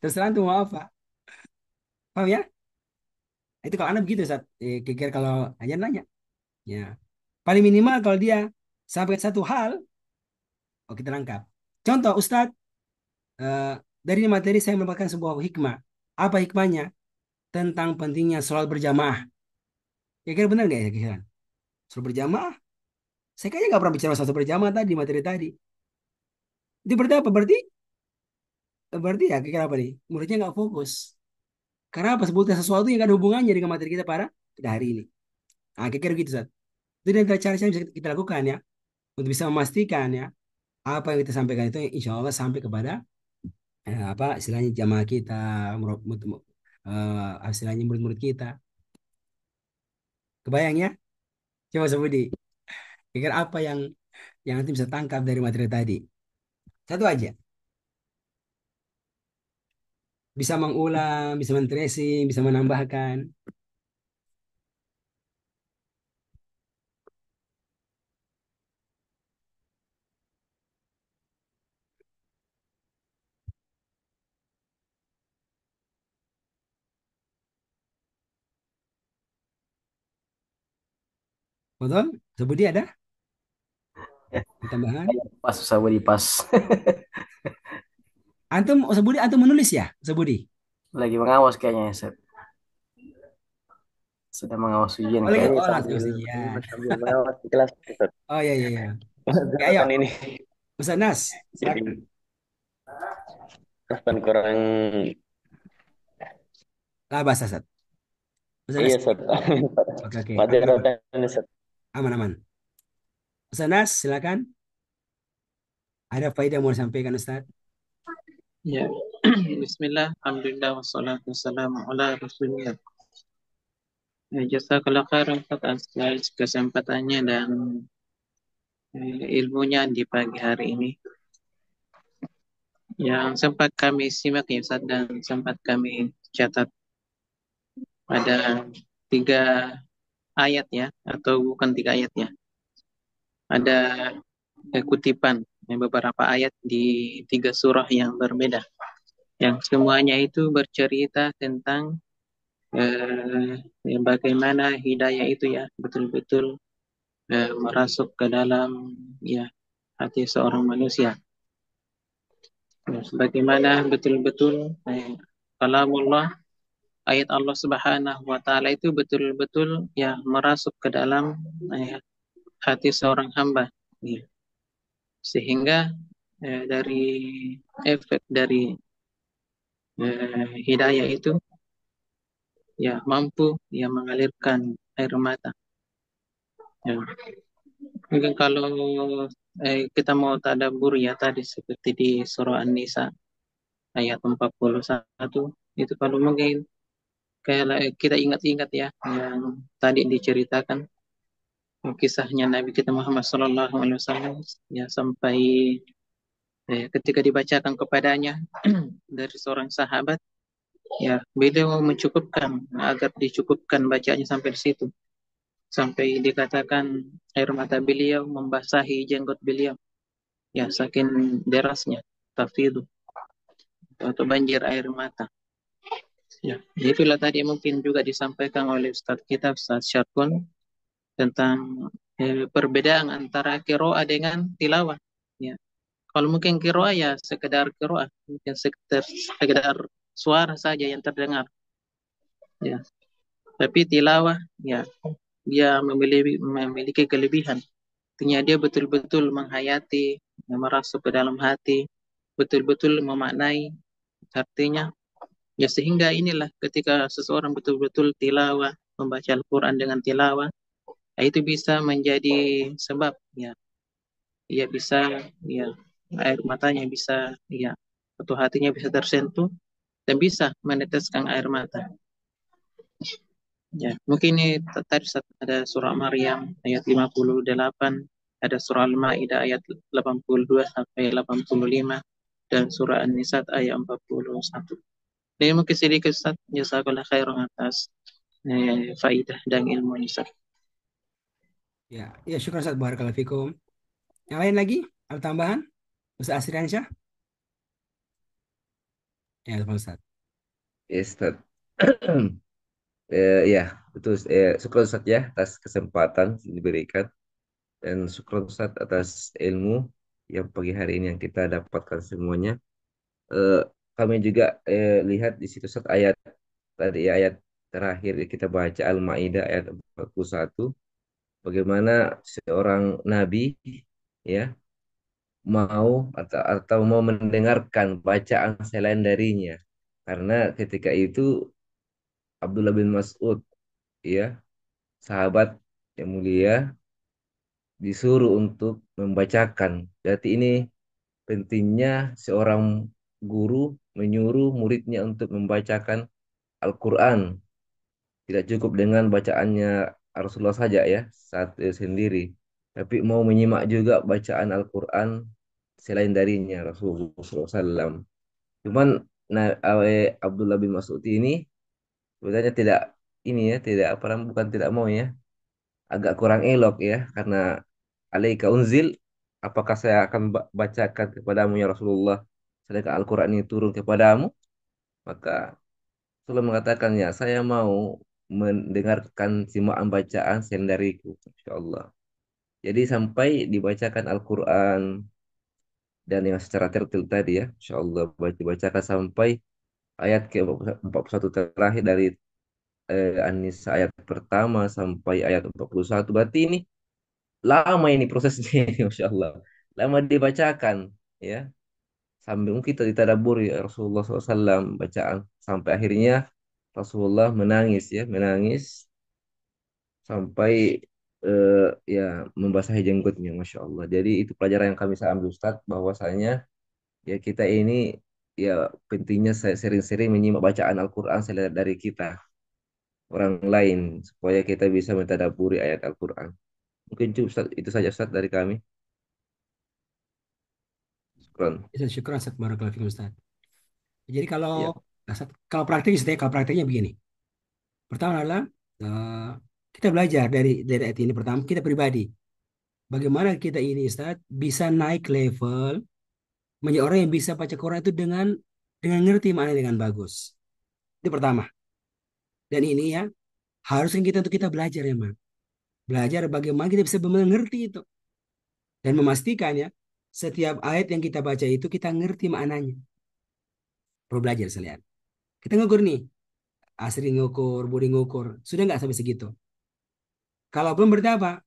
Speaker 1: Terserah antum mau apa. Paham ya? Itu kalau anak begitu saat kira kalau aja nanya. Ya. Paling minimal kalau dia sampai satu hal, oh kita lengkap. Contoh, Ustadz, eh, dari materi saya mendapatkan sebuah hikmah. Apa hikmahnya? Tentang pentingnya sholat berjamaah. Kira-kira benar nggak ya? Kira-kira? Sholat berjamaah? Saya kayaknya nggak pernah bicara sholat berjamaah tadi, materi tadi. Itu berarti apa? Berarti ya kira-kira apa nih? Muridnya nggak fokus. Karena apa? Sebutnya sesuatu yang nggak ada hubungannya dengan materi kita pada hari ini. Nah, kira-kira gitu, Ustadz. Itu dari cara-cara yang bisa kita lakukan ya. Untuk bisa memastikan ya, apa yang kita sampaikan itu insya Allah sampai kepada apa istilahnya jamaah kita, istilahnya murid-murid kita. Kebayang ya? Coba Budi, kira apa yang nanti bisa tangkap dari materi tadi? Satu aja. Bisa mengulang, bisa men-tracing, bisa menambahkan. Betul? Budi ada tambahan?
Speaker 5: Pas susah Budi pas.
Speaker 1: Antum, Budi, antum menulis ya, Budi?
Speaker 5: Lagi mengawas kayaknya, Set. Sedang mengawas ujian
Speaker 1: Oh, lagi,
Speaker 5: kayaknya
Speaker 1: oh, lagi
Speaker 5: sambil
Speaker 1: ujian.
Speaker 5: sambil mengawasi di kelas, Ustaz.
Speaker 1: Oh, iya, iya, iya. Ya, ayo,
Speaker 5: Kan ini
Speaker 1: Ustaz Nas,
Speaker 5: jadi
Speaker 1: silakan.
Speaker 5: kapan kurang
Speaker 1: Lah, bahasa, Ustaz. Ustaz Nas.
Speaker 5: iya, Ustaz.
Speaker 1: Oke, oke, aman,
Speaker 5: Mazharatan, Ustaz.
Speaker 1: aman, aman. Ustaz Nas, silakan. Ada faedah yang mau disampaikan, Ustaz?
Speaker 3: Ya, Bismillah, Alhamdulillah, wassalatu wassalamu ala Rasulillah. Ya, jazakallah khairan atas kesempatannya dan ilmunya di pagi hari ini. Yang sempat kami simak ya Ustaz, dan sempat kami catat pada 3 ayat ya, atau bukan 3 ayat ya. Ada kutipan beberapa ayat di 3 surah yang berbeda. Yang semuanya itu bercerita tentang bagaimana hidayah itu ya betul-betul merasuk ke dalam ya hati seorang manusia. Ya, sebagaimana betul-betul kalamullah, ayat Allah Subhanahu wa taala itu betul-betul ya merasuk ke dalam hati seorang hamba. Ya. Sehingga dari efek dari hidayah itu ya mampu ya mengalirkan air mata. Ya. Mungkin kalau kita mau tadabbur ya tadi seperti di surah An-Nisa ayat 41 itu kalau mungkin kayak kita ingat-ingat ya yang tadi diceritakan kisahnya Nabi kita Muhammad SAW ya sampai ketika dibacakan kepadanya dari seorang sahabat ya beliau mencukupkan agar dicukupkan bacaannya sampai di situ sampai dikatakan air mata beliau membasahi jenggot beliau ya saking derasnya tafidu atau banjir air mata ya itulah tadi mungkin juga disampaikan oleh Ustadz kita Ustadz Syarkun tentang perbedaan antara kiroah dengan tilawah ya kalau mungkin kiroah ya sekedar kiroah mungkin sekedar suara saja yang terdengar ya tapi tilawah ya dia memiliki kelebihan. Artinya dia betul-betul menghayati, merasuk ke dalam hati, betul-betul memaknai artinya. Ya sehingga inilah ketika seseorang betul-betul tilawah, membaca Al-Quran dengan tilawah, itu bisa menjadi sebab ya, ia bisa ya air matanya bisa ya atau hatinya bisa tersentuh dan bisa meneteskan air mata. Ya, mungkin ini tadi ada surah Maryam ayat 58, ada surah Al-Maidah ayat 82 sampai 85, dan surah An-Nisa ayat 41. Ini mungkin sedikit Ustaz, jazakallah khairan atas faidah dan ilmu Ustaz.
Speaker 1: Ya, ya syukur Ustaz, barakallahu fikum. Yang lain lagi? Ada tambahan? Ustaz Asriansyah? Ya, Ustaz.
Speaker 2: Ya, Ustaz. Ya, betul. Syukur Ustaz ya atas kesempatan yang diberikan. Dan syukur Ustaz atas ilmu yang pagi hari ini yang kita dapatkan semuanya. Eh, Kami juga lihat di situ Ustaz ayat tadi ayat terakhir kita baca Al-Maidah ayat 41. Bagaimana seorang nabi ya mau atau mau mendengarkan bacaan selain darinya. Karena ketika itu Abdullah bin Mas'ud ya sahabat yang mulia disuruh untuk membacakan. Berarti ini pentingnya seorang guru menyuruh muridnya untuk membacakan Al-Quran. Tidak cukup dengan bacaannya Rasulullah saja ya saat sendiri. Tapi mau menyimak juga bacaan Al-Quran selain darinya Rasulullah SAW. Cuman Abdullah bin Mas'ud ini sebenarnya tidak ini ya, tidak apa namanya bukan tidak mau ya, agak kurang elok ya karena alaika unzil, apakah saya akan bacakan kepadamu ya Rasulullah sedangkan Al-Quran ini turun kepadamu? Maka Rasulullah mengatakan ya saya mau mendengarkan simaan bacaan selain dariku, Insya Allah. Jadi sampai dibacakan Al-Quran dan yang secara tertil tadi ya, Insya Allah dibacakan sampai ayat ke-41 terakhir dari An-Nisa ayat pertama sampai ayat 41. Berarti ini lama ini prosesnya, Masya Allah. Lama dibacakan, ya. Sambil mungkin kita ditadaburi ya, Rasulullah SAW bacaan. Sampai akhirnya Rasulullah menangis, ya. Menangis sampai eh, ya membasahi jenggotnya, Masya Allah. Jadi itu pelajaran yang kami saya ambil Ustaz, bahwasanya ya kita ini ya pentingnya sering-sering menyimak bacaan Al-Quran selain dari kita, orang lain, supaya kita bisa mentadaburi ayat Al-Quran. Mungkin cukup Ustaz, itu saja Ustaz dari kami. Syukran.
Speaker 1: Ustaz, syukur Ustaz, barakallahu fikum Ustaz. Jadi kalau
Speaker 2: Ya.
Speaker 1: Ustaz, kalau praktis ya, kalau prakteknya begini. Pertama adalah eh, kita belajar dari ayat ini. Pertama kita pribadi. Bagaimana kita ini Ustaz bisa naik level menjadi orang yang bisa baca Quran itu dengan ngerti maknanya dengan bagus. Itu pertama. Dan ini ya harusnya kita untuk kita belajar ya, Mang. Belajar bagaimana kita bisa mengerti itu dan memastikan ya setiap ayat yang kita baca itu kita ngerti maknanya. Perlu belajar sekalian. Kita ngukur nih, asri ngukur, budi ngukur. Sudah nggak sampai segitu? Kalau belum berarti apa?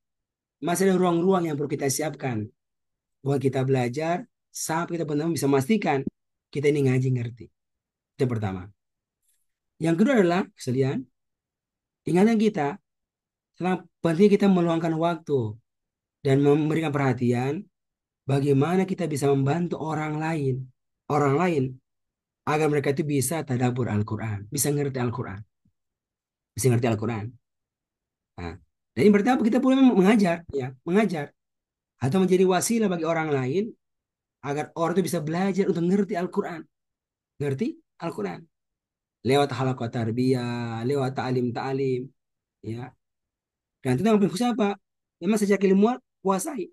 Speaker 1: Masih ada ruang-ruang yang perlu kita siapkan buat kita belajar sampai kita benar-benar bisa memastikan kita ini ngaji ngerti. Itu yang pertama. Yang kedua adalah sekalian, ingatkan kita tentang penting kita meluangkan waktu dan memberikan perhatian bagaimana kita bisa membantu orang lain agar mereka itu bisa tadabbur Al-Quran, bisa ngerti Al-Quran, bisa ngerti Al-Quran. Nah, jadi berarti apa? Kita boleh mengajar, ya, mengajar atau menjadi wasilah bagi orang lain agar orang itu bisa belajar untuk ngerti Al-Quran, ngerti Al-Quran lewat halaqah tarbiyah, lewat ta'lim, ya. Dan itu yang berfungsi apa? Memang sejak ilmuwan kuasai.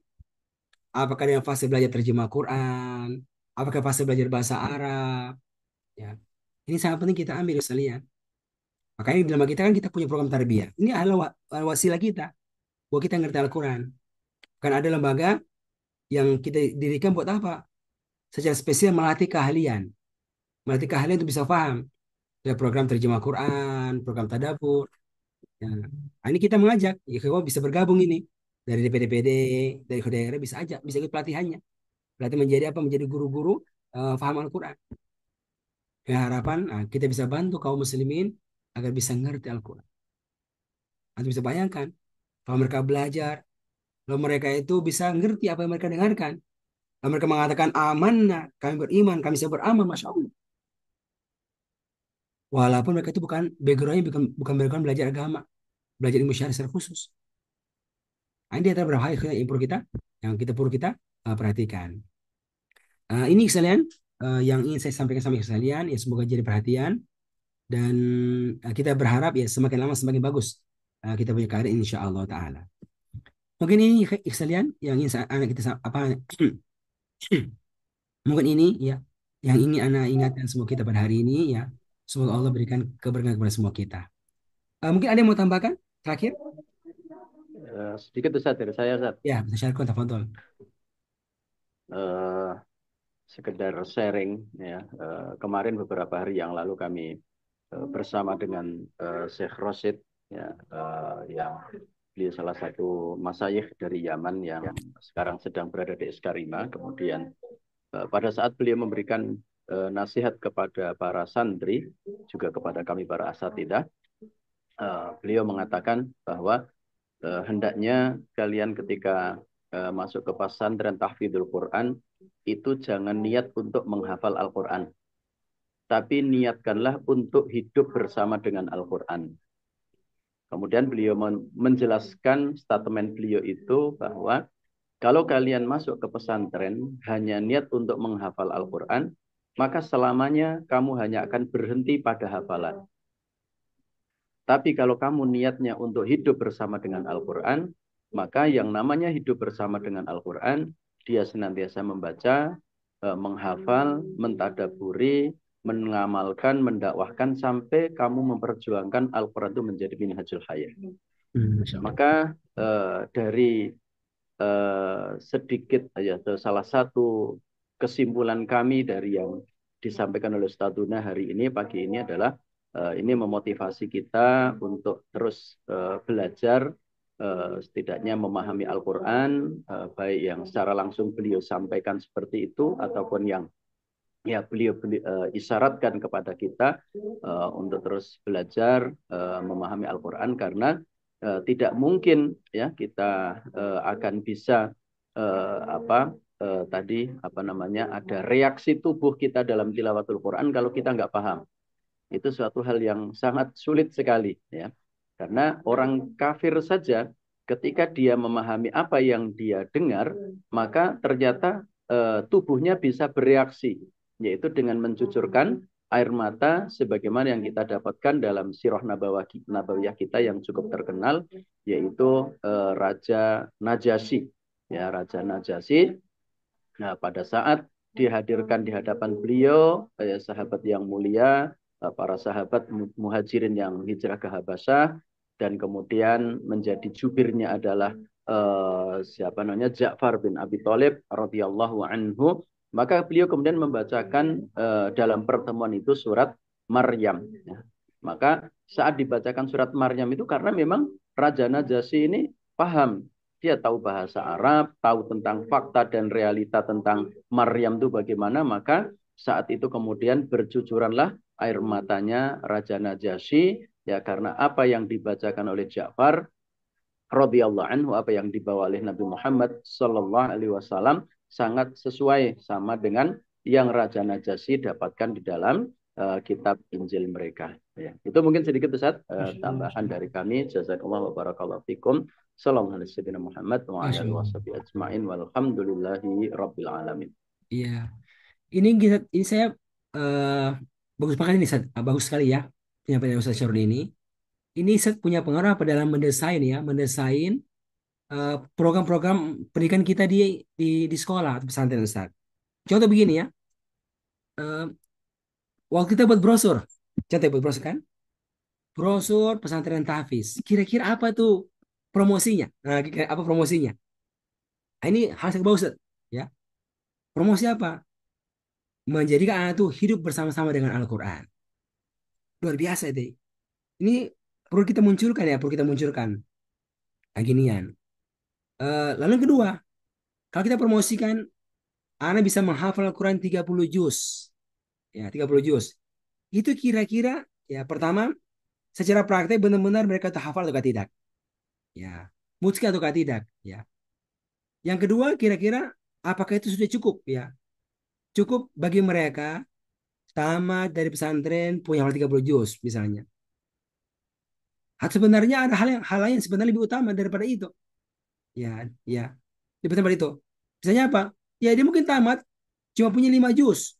Speaker 1: Apakah yang fase belajar terjemah Quran, apakah fase belajar bahasa Arab, ya. Ini sangat penting kita ambil sekalian. Makanya di dalam kita kan kita punya program tarbiyah. Ini adalah wasilah kita buat kita ngerti Al-Quran. Kan ada lembaga yang kita dirikan buat apa? Secara spesial melatih keahlian untuk bisa paham. Ada program terjemah Quran, program tadabbur. Ya. Nah, ini kita mengajak, ya kalau bisa bergabung ini dari DPD, dari daerah bisa aja, bisa ikut pelatihannya. Pelatih menjadi apa? Menjadi guru-guru paham Al-Quran. Dengan harapan kita bisa bantu kaum muslimin agar bisa ngerti Al-Quran. Anda bisa bayangkan, kalau mereka belajar, kalau mereka itu bisa ngerti apa yang mereka dengarkan. Kalau mereka mengatakan amanah, kami beriman, kami bisa beramal, Masya Allah. Walaupun mereka itu backgroundnya bukan background belajar agama, belajar ilmu syariah secara khusus. Nah, ini adalah beberapa hal yang kita perlu kita perhatikan. Ini sekalian yang ingin saya sampaikan sama sekalian, ya semoga jadi perhatian dan kita berharap ya semakin lama semakin bagus kita punya karir insya Allah Taala. Mungkin ini sekalian yang ingin anak kita apa mungkin ini ya yang ingin anak ingatkan semua kita pada hari ini ya. Semoga Allah berikan keberkahan kepada semua kita. Mungkin ada yang mau tambahkan terakhir?
Speaker 6: Sedikit Ustaz dari saya Ustaz.
Speaker 1: Ya, bisa share tafadhol.
Speaker 6: Sekedar sharing ya. Kemarin beberapa hari yang lalu kami bersama dengan Syekh Rosid ya, yang beliau salah satu masyayikh dari Yaman yang sekarang sedang berada di Eskarima. Kemudian pada saat beliau memberikan nasihat kepada para santri, juga kepada kami para asatidzah, beliau mengatakan bahwa hendaknya kalian ketika masuk ke pesantren tahfidzul Quran itu jangan niat untuk menghafal Al-Quran, tapi niatkanlah untuk hidup bersama dengan Al-Quran. Kemudian beliau menjelaskan statement beliau itu bahwa kalau kalian masuk ke pesantren hanya niat untuk menghafal Al-Quran, maka selamanya kamu hanya akan berhenti pada hafalan. Tapi kalau kamu niatnya untuk hidup bersama dengan Al-Quran, maka yang namanya hidup bersama dengan Al-Quran, dia senantiasa membaca, menghafal, mentadaburi, mengamalkan, mendakwahkan, sampai kamu memperjuangkan Al-Quran itu menjadi minhajul hayat. Maka dari sedikit ya, salah satu kesimpulan kami dari yang disampaikan oleh Ustaz Tuna hari ini, pagi ini adalah ini memotivasi kita untuk terus belajar, setidaknya memahami Al-Quran, baik yang secara langsung beliau sampaikan seperti itu, ataupun yang ya beliau isyaratkan kepada kita untuk terus belajar memahami Al-Quran, karena tidak mungkin ya kita akan bisa ada reaksi tubuh kita dalam tilawatul Quran kalau kita nggak paham. Itu suatu hal yang sangat sulit sekali ya. Karena orang kafir saja ketika dia memahami apa yang dia dengar, maka ternyata tubuhnya bisa bereaksi, yaitu dengan mencucurkan air mata sebagaimana yang kita dapatkan dalam sirah nabawiyah kita yang cukup terkenal, yaitu Raja Najasyi. Ya, Raja Najasyi. Nah, pada saat dihadirkan di hadapan beliau, sahabat yang mulia, para sahabat muhajirin yang hijrah ke Habasyah, dan kemudian menjadi jubirnya adalah Ja'far bin Abi Thalib radhiyallahu anhu, maka beliau kemudian membacakan dalam pertemuan itu surat Maryam. Ya. Maka saat dibacakan surat Maryam itu, karena memang Raja Najasyi ini paham, dia tahu bahasa Arab, tahu tentang fakta dan realita tentang Maryam itu bagaimana, maka saat itu kemudian bercucuranlah air matanya Raja Najasyi, ya, karena apa yang dibacakan oleh Ja'far radhiyallahu anhu, apa yang dibawa oleh Nabi Muhammad sallallahu alaihi wasallam, sangat sesuai sama dengan yang Raja Najasyi dapatkan di dalam kitab Injil mereka. Ya, itu mungkin sedikit Ustaz tambahan dari kami. Jazakumullah wa barakallahu fikum. Sallallahu alaihi wasallam Muhammad wa ala
Speaker 1: Masya
Speaker 6: alihi
Speaker 1: Allah.
Speaker 6: washabihi ajma'in walhamdulillahi rabbil alamin.
Speaker 1: Iya. Ini saya eh, bagus banget ini, Ustaz. Bagus sekali ya penyampaian Ustaz Syarul ini. Ini Ustaz punya pengaruh apa dalam mendesain ya, mendesain program-program pendidikan kita di sekolah atau pesantren Ustaz. Contoh begini ya, eh, waktu kita buat brosur, contoh buat brosur kan, brosur pesantren tahfiz. Kira-kira apa tuh promosinya? Nah, kira-kira apa promosinya? Nah, ini hal yang bagus Ustaz. Ya, promosi apa? Menjadikan anak itu hidup bersama-sama dengan Al-Quran. Luar biasa itu. Ini perlu kita munculkan ya, perlu kita munculkan. Nah, ginian. Lalu yang kedua, kalau kita promosikan, anak bisa menghafal Al-Quran 30 juz. Ya, 30 juz. Itu kira-kira, ya pertama, secara praktek benar-benar mereka itu hafal atau tidak. Ya, mutski atau tidak. Ya. Yang kedua, kira-kira apakah itu sudah cukup? Ya, cukup bagi mereka tamat dari pesantren punya hafal 30 juz misalnya. Atau sebenarnya ada hal lain yang sebenarnya lebih utama daripada itu. Ya, ya. Lebih utama dari itu. Misalnya apa? Ya dia mungkin tamat cuma punya 5 juz,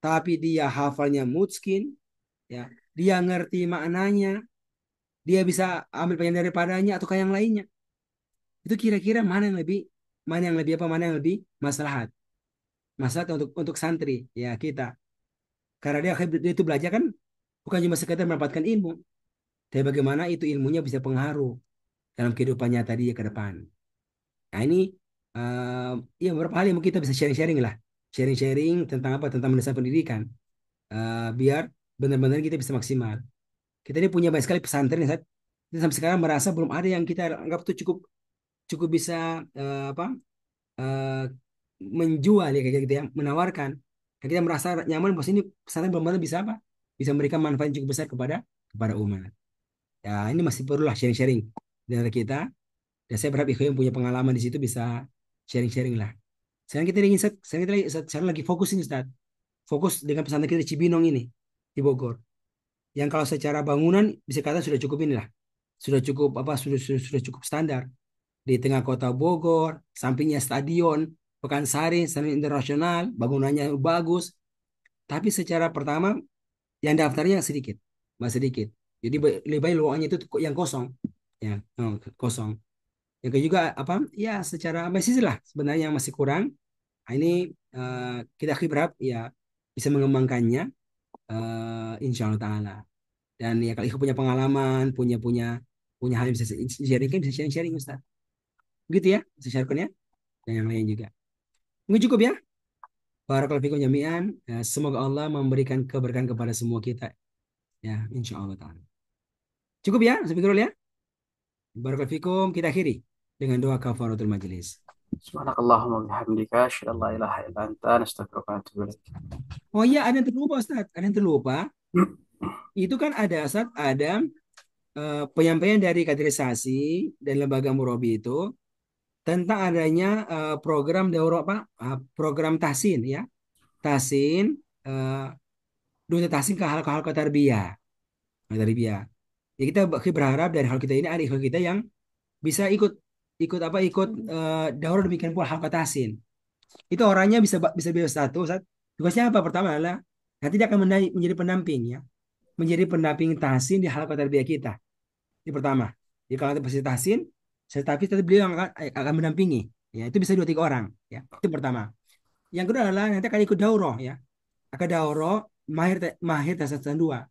Speaker 1: tapi dia hafalnya mutskin, ya. Dia ngerti maknanya, dia bisa ambil pelajaran daripadanya atau yang lainnya. Itu kira-kira mana yang lebih maslahat. Maslahat untuk santri, ya kita. Karena dia itu belajar kan bukan cuma sekedar mendapatkan ilmu, tapi bagaimana itu ilmunya bisa pengaruh dalam kehidupan nyata dia ke depan. Nah ini ya beberapa hal yang mungkin kita bisa sharing-sharing lah. Sharing-sharing tentang apa? Tentang mendesak pendidikan. Biar benar-benar kita bisa maksimal. Kita ini punya banyak sekali pesantren ya, Sat. Kita sampai sekarang merasa belum ada yang kita anggap tuh cukup cukup bisa apa eh, menjual ya kayak gitu ya, menawarkan. Dan kita merasa nyaman bahwa ini pesantren benar-benar bisa apa? Bisa memberikan manfaat yang cukup besar kepada umat. Ya ini masih perlu lah sharing-sharing dari kita. Dan saya berharap Ikhwan yang punya pengalaman di situ bisa sharing-sharing lah. Sekarang kita sekarang lagi fokus ini Ustaz. Fokus dengan pesantren kita di Cibinong ini di Bogor. Yang kalau secara bangunan bisa kata sudah cukup inilah. Sudah cukup apa sudah cukup standar di tengah kota Bogor, sampingnya stadion Pekansari, stadion internasional, bangunannya bagus. Tapi secara pertama yang daftarnya sedikit, masih sedikit. Jadi lebih baik ruangannya itu yang kosong, ya, kosong. Yang kedua juga apa? Ya secara basis lah sebenarnya yang masih kurang. Nah, ini kita berharap ya bisa mengembangkannya insya Allah Taala. Dan ya kalau Ikhwan punya pengalaman, punya punya punya hal yang bisa sharing kan bisa sharing Ustaz. Gitu ya, bisa sharingkan ya. Dan yang lain juga. Mungkin cukup ya. Barakallahu fikum jami'an. Ya, semoga Allah memberikan keberkahan kepada semua kita. Ya, insya Allah Taala. Cukup ya, Subhanallah ya. Barakallahu fikum. Kita akhiri dengan doa kafaratul majelis.
Speaker 7: Subhanakallahumma bihamdika asyhadu an la ilaha illa anta nastaghfiruka wa atubu ilaik.
Speaker 1: Oh iya, ada yang terlupa Ustaz. Ada yang terlupa. Itu kan ada Ustaz, ada penyampaian dari kaderisasi dan lembaga murabi itu tentang adanya program daurah apa? Program tahsin ya. Tahsin dunia tahsin ke hal tarbiyah. Tarbiyah. Ya kita berharap dari hal kita ini ada hal kita yang bisa ikut ikut apa ikut daurah demikian pula hal tahsin. Itu orangnya bisa bebas satu. Tugasnya apa? Pertama adalah nanti dia akan menjadi pendamping ya. Menjadi pendamping tahsin di hal tarbiyah kita. Ini pertama. Jadi kalau nanti pasti tahsin, tapi tetap beliau yang akan mendampingi. Ya, itu bisa 2 3 orang. Ya, itu pertama. Yang kedua adalah nanti akan ikut daurah ya. Akan daurah mahir tahsin 2.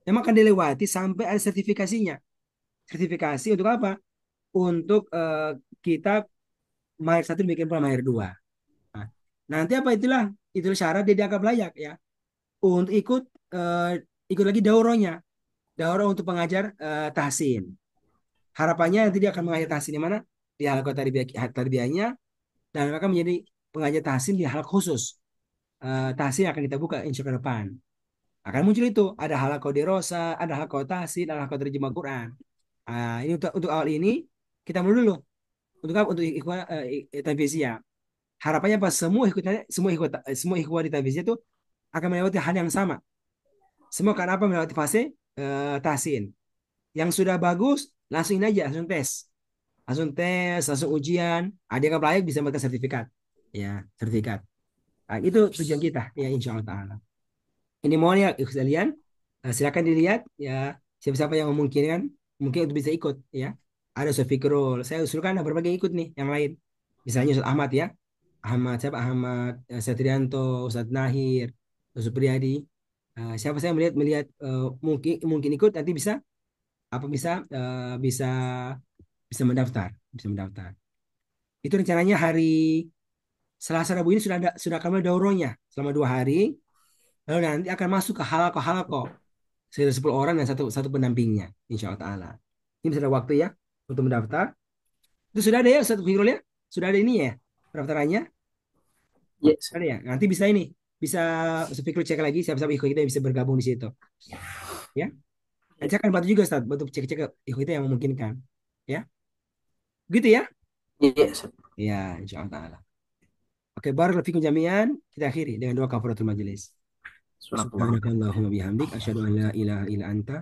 Speaker 1: Memang akan dilewati sampai ada sertifikasinya. Sertifikasi untuk apa? Untuk kita mahir 1 bikin pula mahir 2. Nah, nanti apa itulah syarat dia dianggap layak ya untuk eh, ikut lagi daurahnya. Daurah untuk pengajar tahsin. Harapannya nanti dia akan mengajar tahsin di mana? Di halaqah tarbiyahnya dan akan menjadi pengajar tahsin di halaqah khusus. Tahsin akan kita buka insya Allah ke depan. Akan muncul itu, ada halaqah dirosa, ada halaqah tahsin, ada halaqah terjemah Quran. Ini untuk awal ini kita mulai dulu. Untuk apa? Untuk ikhwan tanfiziyah. Harapannya apa? Semua ikhwah di Tabiziyah itu akan melewati hal yang sama. Semua karena apa? Melewati fase tahsin. Yang sudah bagus, langsung ini aja, langsung tes, langsung ujian. Ada yang layak bisa mendapatkan sertifikat, ya sertifikat. Nah, itu tujuan kita, ya insya Allah Taala. Ini mohon ya kalian, silakan dilihat ya siapa-siapa yang memungkinkan mungkin untuk bisa ikut ya. Ada Ustaz Fikrul, saya usulkan ada berbagai ikut nih yang lain. Misalnya Ustaz Ahmad ya, Ahmad siapa Ahmad Satrianto, Ustaz Nahir, Ustaz Supriyadi. Siapa saya melihat melihat mungkin mungkin ikut nanti bisa apa bisa bisa mendaftar. Itu rencananya hari Selasa Rabu ini sudah akan mulai daurahnya selama 2 hari. Lalu nanti akan masuk ke halako sekitar 10 orang dan satu satu pendampingnya, insya Allah Taala. Ini sudah waktu ya untuk mendaftar. Itu sudah ada ya satu Fikrul ya, sudah ada ini ya pendaftarannya.
Speaker 7: Ya,
Speaker 1: Ada ya. Nanti bisa ini bisa Ustaz Fikrul cek lagi siapa-siapa ikut kita yang bisa bergabung di situ. Ya, nanti akan bantu juga Ustaz bantu cek-cek ikut kita yang memungkinkan. Ya, gitu ya.
Speaker 7: ya, Ustaz.
Speaker 1: Ya, insya Allah Taala. Oke, barakallahu fikum jami'an. Kita akhiri dengan doa kafaratul majelis.
Speaker 7: Subhanakallah.
Speaker 1: Subhanakallahumma bihamdik asyhadu an la ilaha illa anta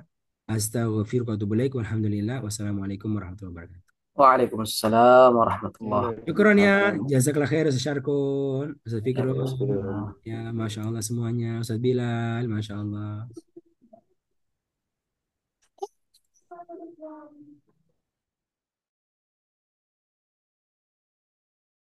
Speaker 1: astaghfiruka wa atubu ilaik. Walhamdulillah. Wassalamualaikum warahmatullahi wabarakatuh.
Speaker 7: Waalaikumsalam warahmatullahi
Speaker 1: Syukron ya,
Speaker 7: wabarakatuh.
Speaker 1: jazakallah khair Ustaz Syarkun, Ustaz Fikron,
Speaker 7: Waalaikumsalam.
Speaker 1: ya Masya Allah semuanya, Ustaz Bilal, Masya Allah.